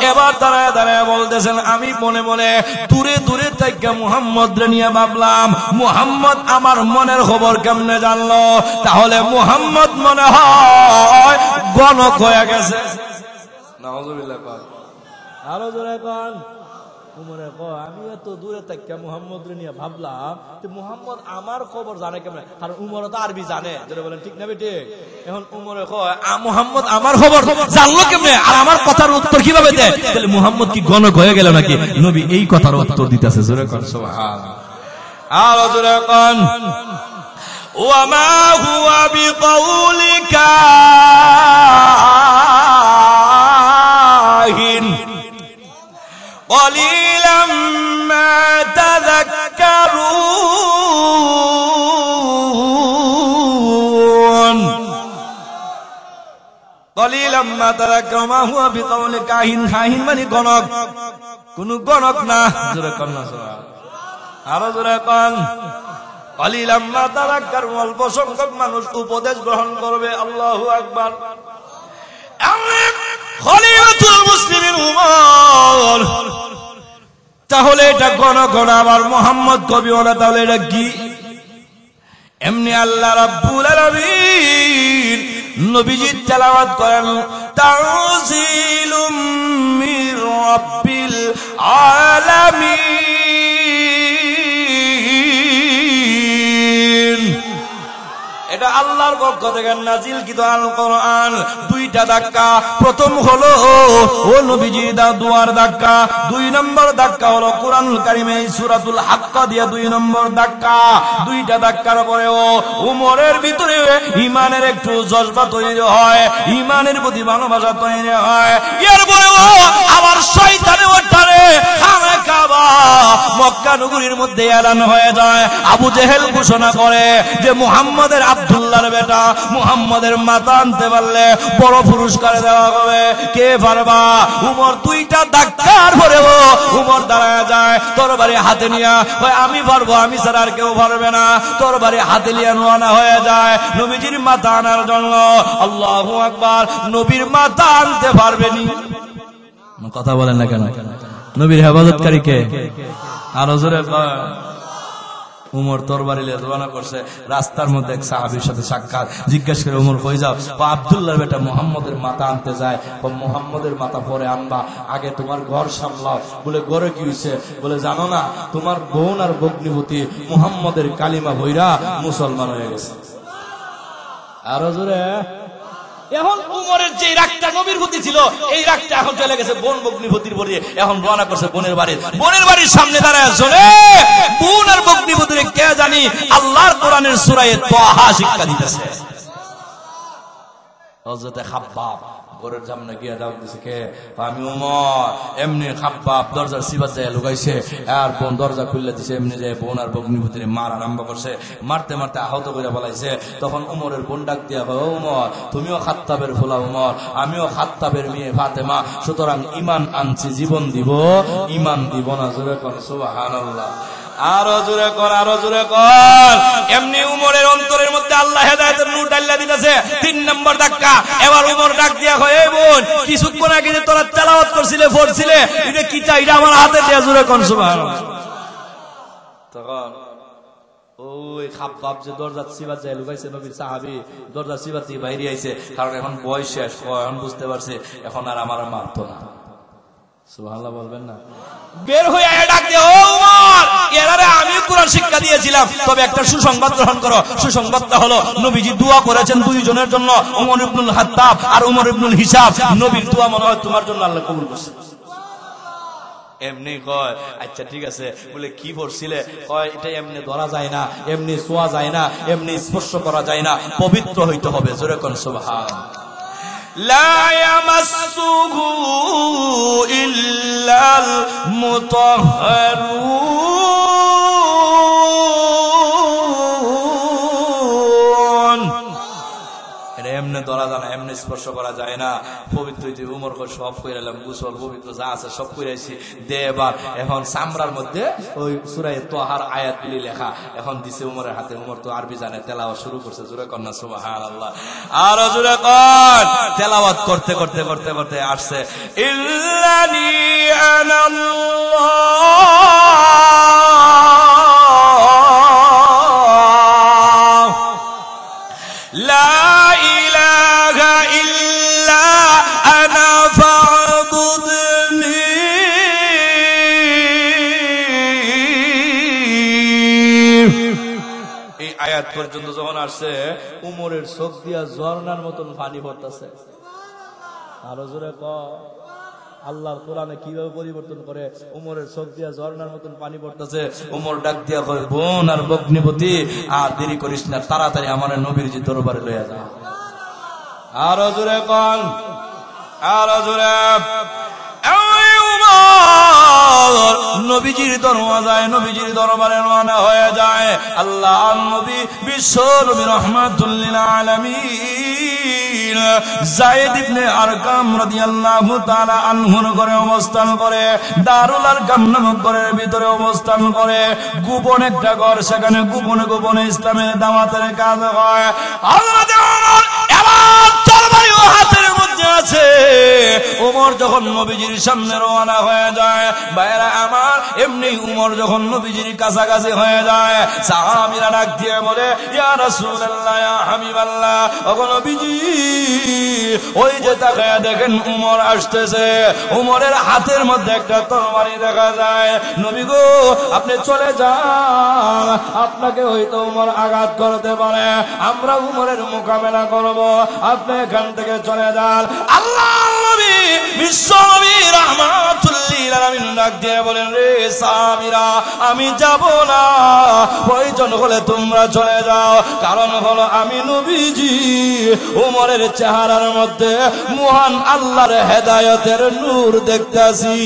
এবার দাঁড়ায় দাঁড়ায় বলতেছেন, আমি মনে মনে দূরে দূরে থেকে মুহাম্মদ রে নিয়ে ভাবলাম, মুহাম্মদ আমার মনের খবর কেমনে জানলো? তাহলে মুহাম্মদ মনে হয় গণক হয়ে গেছে। নাউযুবিল্লাহ। আরো জোরে কোন। উমরে কয়, আমি এত দূরে থেকে মুহাম্মদ রে নিয়ে ভাবলাম যে মুহাম্মদ আমার খবর জানে কেমনে? কারণ উমর তো আরবি জানে, যেটা বলেন ঠিক না বেটে? এখন উমরে কয়, মুহাম্মদ আমার খবর জানলো কেমনে আর আমার কথার উত্তর কিভাবে দেয়? তাহলে মুহাম্মদ কি গণক হয়ে গেল নাকি? নবী এই কথার উত্তর দিতেছে। জোরে কোন সুবহানাল্লাহ। আরো জোরে কোন। ওয়া মা হুয়া বিকাউলি কাহিন قليلا ما تذكرون قليلا ما تذكرون ما هو بقول কাহিন। কাহিন মানে গণক, কোন গণক না। জোরে কোন না সুবহানাল্লাহ। আরো জোরে কোন। قليلا ما تذكرون, অল্প সংখ্যক মানুষ উপদেশ গ্রহণ করবে। আল্লাহু আকবার। খলিফাতুল মুসলিমিন উমর। তাহলে এটা গণক না, আবার মুহাম্মদ কবি না, তাহলে এটা কি? এমনি আল্লাহ রাব্বুল আলামিন নবীজি তেলাওয়াত করেন, তানজিলুম মির রাব্বিল আলামিন। এটা আল্লাহর পক্ষ থেকে নাজিলকৃত আল কোরআন। দুইটা ধাক্কা। প্রথম হলো ও নবীজি দা দুয়ার ধাক্কা, 2 নম্বর ধাক্কা হলো কোরআনুল কারীমে সূরাতুল হাক্কা দিয়া 2 নম্বর ধাক্কা। দুইটা ধাক্কার পরেও উমরের ভিতরে ঈমানের একটু জজবা তৈরি হয়, ঈমানের প্রতি ভালোবাসা তৈরি হয়। এরপরেও আবার শয়তানে ওঠারে খানা কাবা মক্কা নগরীর মধ্যে এলান হয়ে যায়। আবু জেহেল ঘোষণা করে যে মুহাম্মদের আব্দুল্লাহর বেটা মুহাম্মদের মাথা আনতে পারলে বড় পুরস্কার দেওয়া হবে। কে পারবা? উমর দুইটা ধাক্কার পরেও উমর দাঁড়ায় যায়, তরবারি হাতে নিয়ে আমি পারবো, আমি ছাড়া আর কেউ পারবে না। তরবারি হাতে নিয়ে রওনা হয়ে যায় নবীজির মাথা আনার জন্য। আল্লাহু আকবার। নবীর মাথা আনতে পারবেনি। কথা বলেন না কেন? নবীর হেফাজতকারী কে? আরো জোরে কয়। উমর তরবারি নিয়ে রওনা করছে। রাস্তার মধ্যে এক সাহাবীর সাথে সাক্ষাৎ। জিজ্ঞেস করে উমর কই যাও? আব্দুল্লাহর বেটা মুহাম্মদের মাথা আনতে যায়। মুহাম্মদের মাথা পরে আনবা, আগে তোমার ঘর সামলাও। বলে ঘরে কি হয়েছে? বলে জানো না তোমার বোন আর ভগ্নিপতি মুহাম্মদের কালিমা ভইরা মুসলমান হয়ে গেছে। আরো জোরে। এখন উমরের যে রাগটা নবীর প্রতি ছিল, এই রাগটা এখন চলে গেছে বোন ভগ্নিপতির প্রতি। এখন রওনা করছে বোনের বাড়ি। বোনের বাড়ির সামনে দাঁড়ায় শুনে বোন আর ভগ্নিপতির কে জানি আল্লাহর কোরআনের সূরা তাহা শিক্ষা দিতেছে। হযরতে খাব্বাব ঘরের সামনে গিয়ে ডাক দিছে, কে? আমি উমর। এমনি খাব্বাব দরজার সিবাত যায় লুকাইছে, আর বোন দরজা খুলে দিছে। এমনি যে বোন আর ভগ্নিপতির মার আরম্ভ করছে। মারতে মারতে আহত করে বলাইছে। তখন উমরের বোন ডাক দিয়া কয়, ও উমর, তুমিও খাত্তাবের ফোলা উমর, আমিও খাত্তাবের মেয়ে ফাতেমা, সুতরাং ঈমান আনছি, জীবন দিব, ঈমান দিব না। জোরে কর সুবহানাল্লাহ। আরো জোরে কর, আরো জোরে কর। এমনি উমরের অন্তরের মধ্যে আল্লাহ হেদায়েতের নূর ঢালিয়া দিতেছে। 3 নম্বর ধাক্কা। এবার উমর ডাক দিয়া কয়, এই বোন, কিছুক্ষণ আগে যে তোরা তেলাওয়াত করছিলে, পড়ছিলে, এটা কি চাই? এটা আমার হাতে দিয়া। জোরে কর সুবহানাল্লাহ। তখন ওই খাব্বাব যে দরজার সিবাত যায় লুকাইছে, নবীর সাহাবী দরজার সিবাত থেকে বাইরে আইছে। কারণ এখন বয়স শেষ, এখন বুঝতে পারছে এখন আর আমার মারতো না। সুবহানাল্লাহ বলবেন না? বের হয়ে ডাক দিয়ে, ও উমর, এরারে আমি কোরআন শিক্ষা দিয়েছিলাম, তবে একটা সুসংবাদ গ্রহণ করো। সুসংবাদটা হলো নবীজি দোয়া করেছেন 2 জনের জন্য, ওমর ইবনুল খাত্তাব আর ওমর ইবনুল হিসাব। নবীর দোয়া মনে হয় তোমার জন্য আল্লাহ কবুল করছে। এমনি কয়, আচ্ছা ঠিক আছে। বলে কি পড়ছিলে? কয় এটা এমনি ধরা যায় না, এমনি ছোঁয়া যায় না, এমনি স্পর্শ করা যায় না, পবিত্র হইতে হবে। জোরে কোন সুবহানাল্লাহ। লা ইয়ামাসসুহু ইল্লাল মুতাহহারুন। এটা এমনি ধরা যায় না, এমনি স্পর্শ করা যায় না। পবিত্র হইতে উমর সব কইরালাম, গোসল পবিত্র যা আছে সব কইরাইছি দে। এবার এখন চামড়ার মধ্যে ওই সূরা তোহার আয়াতগুলি লেখা এখন দিছে উমরের হাতে। উমর তো আরবি জানে, তেলাওয়াত শুরু করছে। জোরে কর না সুবহানাল্লাহ, আর জোরে কর। তেলাওয়াত করতে করতে করতে করতে আসছে ইল্লানি আনাল্লাহ লা ইলাহা ইল্লা আনা ফা'বুদনি। এই আয়াত পর্যন্ত যখন আসছে উমরের চোখ দিয়া ঝর্ণার মতন পানি পড়তেছে। আরো জোরে কর। আল্লাহর কোরআনে কিভাবে পরিবর্তন করে, উমরের চোখ দিয়া ঝর্ণার মতন পানি পড়তেছে। উমর ডাক দিয়া কয়, বোন আর ভগ্নিপতি, আর দেরি করিস না, তাড়াতাড়ি আমার নবীর জি দরবারে লইয়া যা। আরো জোরে কন, আরো জোরে। নবীজির দরওয়াজায়, নবীজির দরবারে রওনা হয়ে যায়। আল্লাহ নবী বিশ্ব নবী রাহমাতুল লিল আলামিন যায়েদ ইবনে আরকাম রাদিয়াল্লাহু তাআলা আনহুর ঘরে অবস্থান করে, দারুল আরকাম নামক ঘরের ভিতরে অবস্থান করে। গোপন একটা ঘর, সেখানে গোপনে গোপনে ইসলামের দাওয়াতের কাজ হয়। হযরত ওমর এবার তরবারি হাতের মধ্যে আছে। ওমর যখন নবীজির সামনে রওনা হয়ে যায়, ভাইরা আমার, এমনি উমর যখন নবীজির কাছাকাছি হয়ে যায়, সাহাবীরা ডাক দিয়ে বলে, ইয়া রাসূলুল্লাহ, ইয়া হাবিবাল্লাহ, ওগো নবীজি, ওই যে তাকায়া দেখেন উমর আসতেছে। উমরের হাতের মধ্যে একটা তরবারি দেখা যায়। নবী গো, আপনি চলে যান, আপনাকে হয়তো উমর আঘাত করতে পারে, আমরা উমরের মোকাবেলা করব, আপনি এখান থেকে চলে যান। আল্লাহ নবী বিশ্বনবী রাহমাতুল লিল আলামিন ডাক দিয়ে বলেন, রে সাহাবীরা, আমি যাব না, প্রয়োজন হলে তোমরা চলে যাও। কারণ হলো আমি নবীজি উমরের চেহারার মধ্যে মহান আল্লাহর হেদায়েতের নূর দেখতাছি।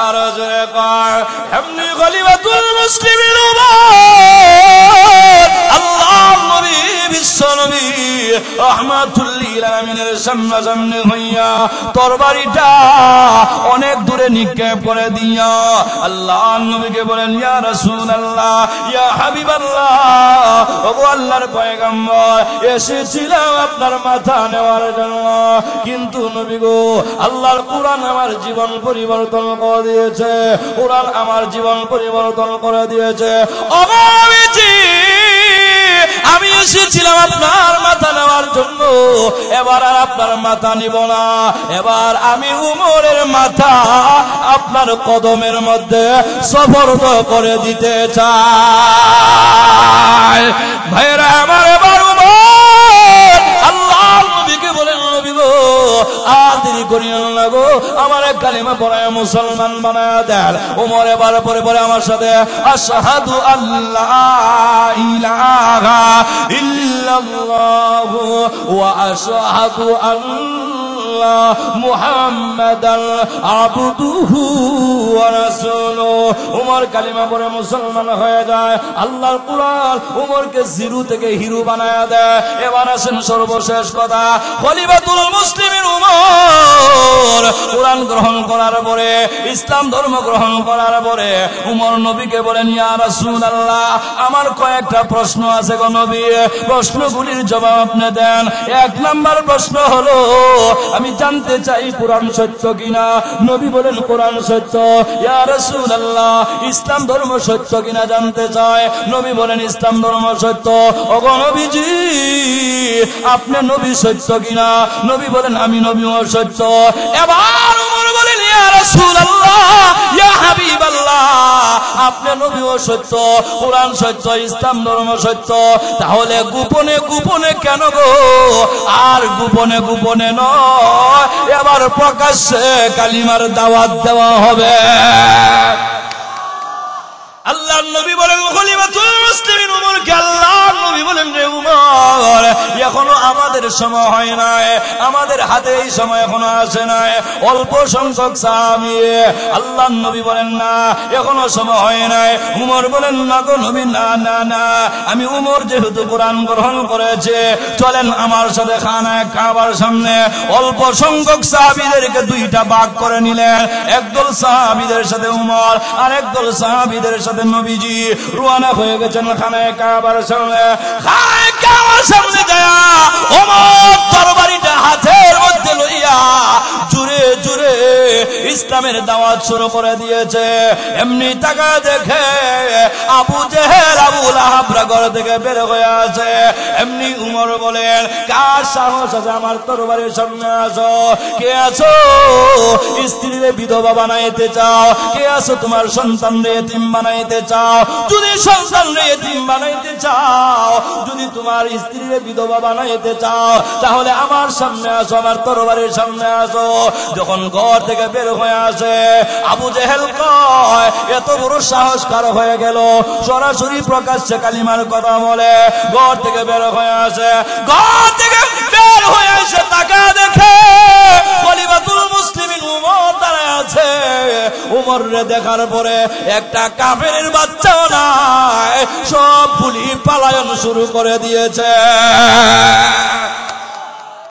আর জোরে কর, এমনি খলিফাতুল মুসলিমিন উমর আল্লাহ নবী বিশ্ব নবী রাহমাতুল লিল আলামিনের সামনাসামনি হইয়া তরবারিটা অনেক দূরে নিক্ষেপ করে দিয়া আল্লাহ নবীকে বলেন, ইয়া রাসূলুল্লাহ, ইয়া হাবিবাল্লাহ, ওগো আল্লাহর পয়গম্বর, এসেছিলাম আপনার মাথা নেওয়ার জন্য, কিন্তু নবী গো, আল্লাহর কুরআন আমার জীবন পরিবর্তন করে দিয়েছে, কুরআন আমার জীবন পরিবর্তন করে দিয়েছে। ওগো নবীজি, আমি এসেছিলাম আপনার মাথা নেওয়ার জন্য, এবার আর আপনার মাথা নিব না, এবার আমি উমরের মাথা আপনার কদমের মধ্যে সুপর্দ করে দিতে চাই। ভাইরা আমার, এবার উমর আল্লাহ নবীকে বলেন, নবী গো, আর দেরি করিও না গো, আমার কালিমা পড়ায় মুসলমান বানায়া দেন। উমর এবার পরে পরে আমার সাথে, আশহাদু আল্লা ইলাহা ইল্লাল্লাহু ওয়া আশহাদু আন্না মুহাম্মাদান আবদুহু ওয়া রাসূলুহু। উমর কালিমা পড়ে মুসলমান হয়ে যায়। আল্লাহর কুরআন উমরকে জিরো থেকে হিরো বানায়া দেয়। এবার আসেন সর্বশেষ কথা, খলিফাতুল মুসলিমিন উমর কুরআন গ্রহণ করার পরে, ইসলাম ধর্ম গ্রহণ করার পরে উমর নবীকে বলেন, ইয়া রাসূলুল্লাহ, আমার কয়েকটা প্রশ্ন আছে গো নবী, প্রশ্নগুলির জবাব আপনি দেন। এক নাম্বার প্রশ্ন হলো, আমি জানতে চাই কুরআন সত্য কিনা। নবী বলেন, কুরআন সত্য। ইয়া রাসূলুল্লাহ, ইসলাম ধর্ম সত্য কিনা জানতে চায়। নবী বলেন, ইসলাম ধর্ম সত্য। ওগো নবীজি, আপনি নবী সত্য কিনা? নবী বলেন, আমি নবীও সত্য। এবার উমর বলেন, ইয়া রাসূলুল্লাহ, ইয়া হাবিবাল্লাহ, আপনি নবীও সত্য, কুরআন সত্য, ইসলাম ধর্ম সত্য, তাহলে গোপনে গোপনে কেন গো? আর গোপনে গোপনে নয়, এবার প্রকাশ্যে কালিমার দাওয়াত দেওয়া হবে। আল্লাহ নবী বলেন, খলিফাতুল মুসলিমিন উমরকে আল্লাহ নবী বলেন, রে উমর, এখনো আমাদের আমাদের সময় হয় নাই, আমাদের হাতে এই সময় এখনো আসে নাই। অল্প সংখ্যক সাহাবী। আল্লাহর নবী বলেন না এখনো সময় হয় নাই। উমর বলেন না গো নবী, না না না, আমি উমর যেহেতু কোরআন গ্রহণ করেছে, চলেন আমার সাথে খানায় কাবার সামনে। অল্প সংখ্যক সাহাবীদেরকে দুইটা ভাগ করে নিলেন, একদল সাহাবীদের সাথে উমর আর একদল সাহাবীদের সাথে নবীজি রওনা হয়ে গেছেন খানায় কাবার সামনে। খানায় কাবার সামনে যায় ওমর তরবারিটা হাতের মধ্যে লইয়া জুড়ে জুড়ে ইসলামের দাওয়াত শুরু করে দিয়েছে। এমনি টাকা দেখে আবু জেহেল আবু লাহাব ঘর থেকে বের হয়ে আছে। এমনি উমর বলেন, কার সাহস আছে আমার তরবারির সামনে আসো? কে আছো স্ত্রীরে বিধবা বানাইতে চাও? কে আছো তোমার সন্তানরে এতিম বানাইতে চাও? যদি সন্তানরে এতিম বানাইতে চাও, যদি তোমার স্ত্রীরে বিধবা বানাইতে চাও, তাহলে আমার সামনে আসো, আমার তরবারির সামনে আসো। যখন ঘর থেকে বের হয়ে আসে, আবু জেহেল কয়, এত বড় সাহস কার হয়ে গেল? সরাসরি প্রকাশ্যে কালিমার কথা বলে ঘর থেকে বের হয়ে আসে। ঘর থেকে বের হয়ে আসে, টাকা দেখে খলিফাতুল মুসলিমিন উমর দাঁড়ায় আছে। উমররে দেখার পরে একটা কাফেরের বাচ্চাও নাই, সব পুলিশ পালায়ন শুরু করে দিয়েছে।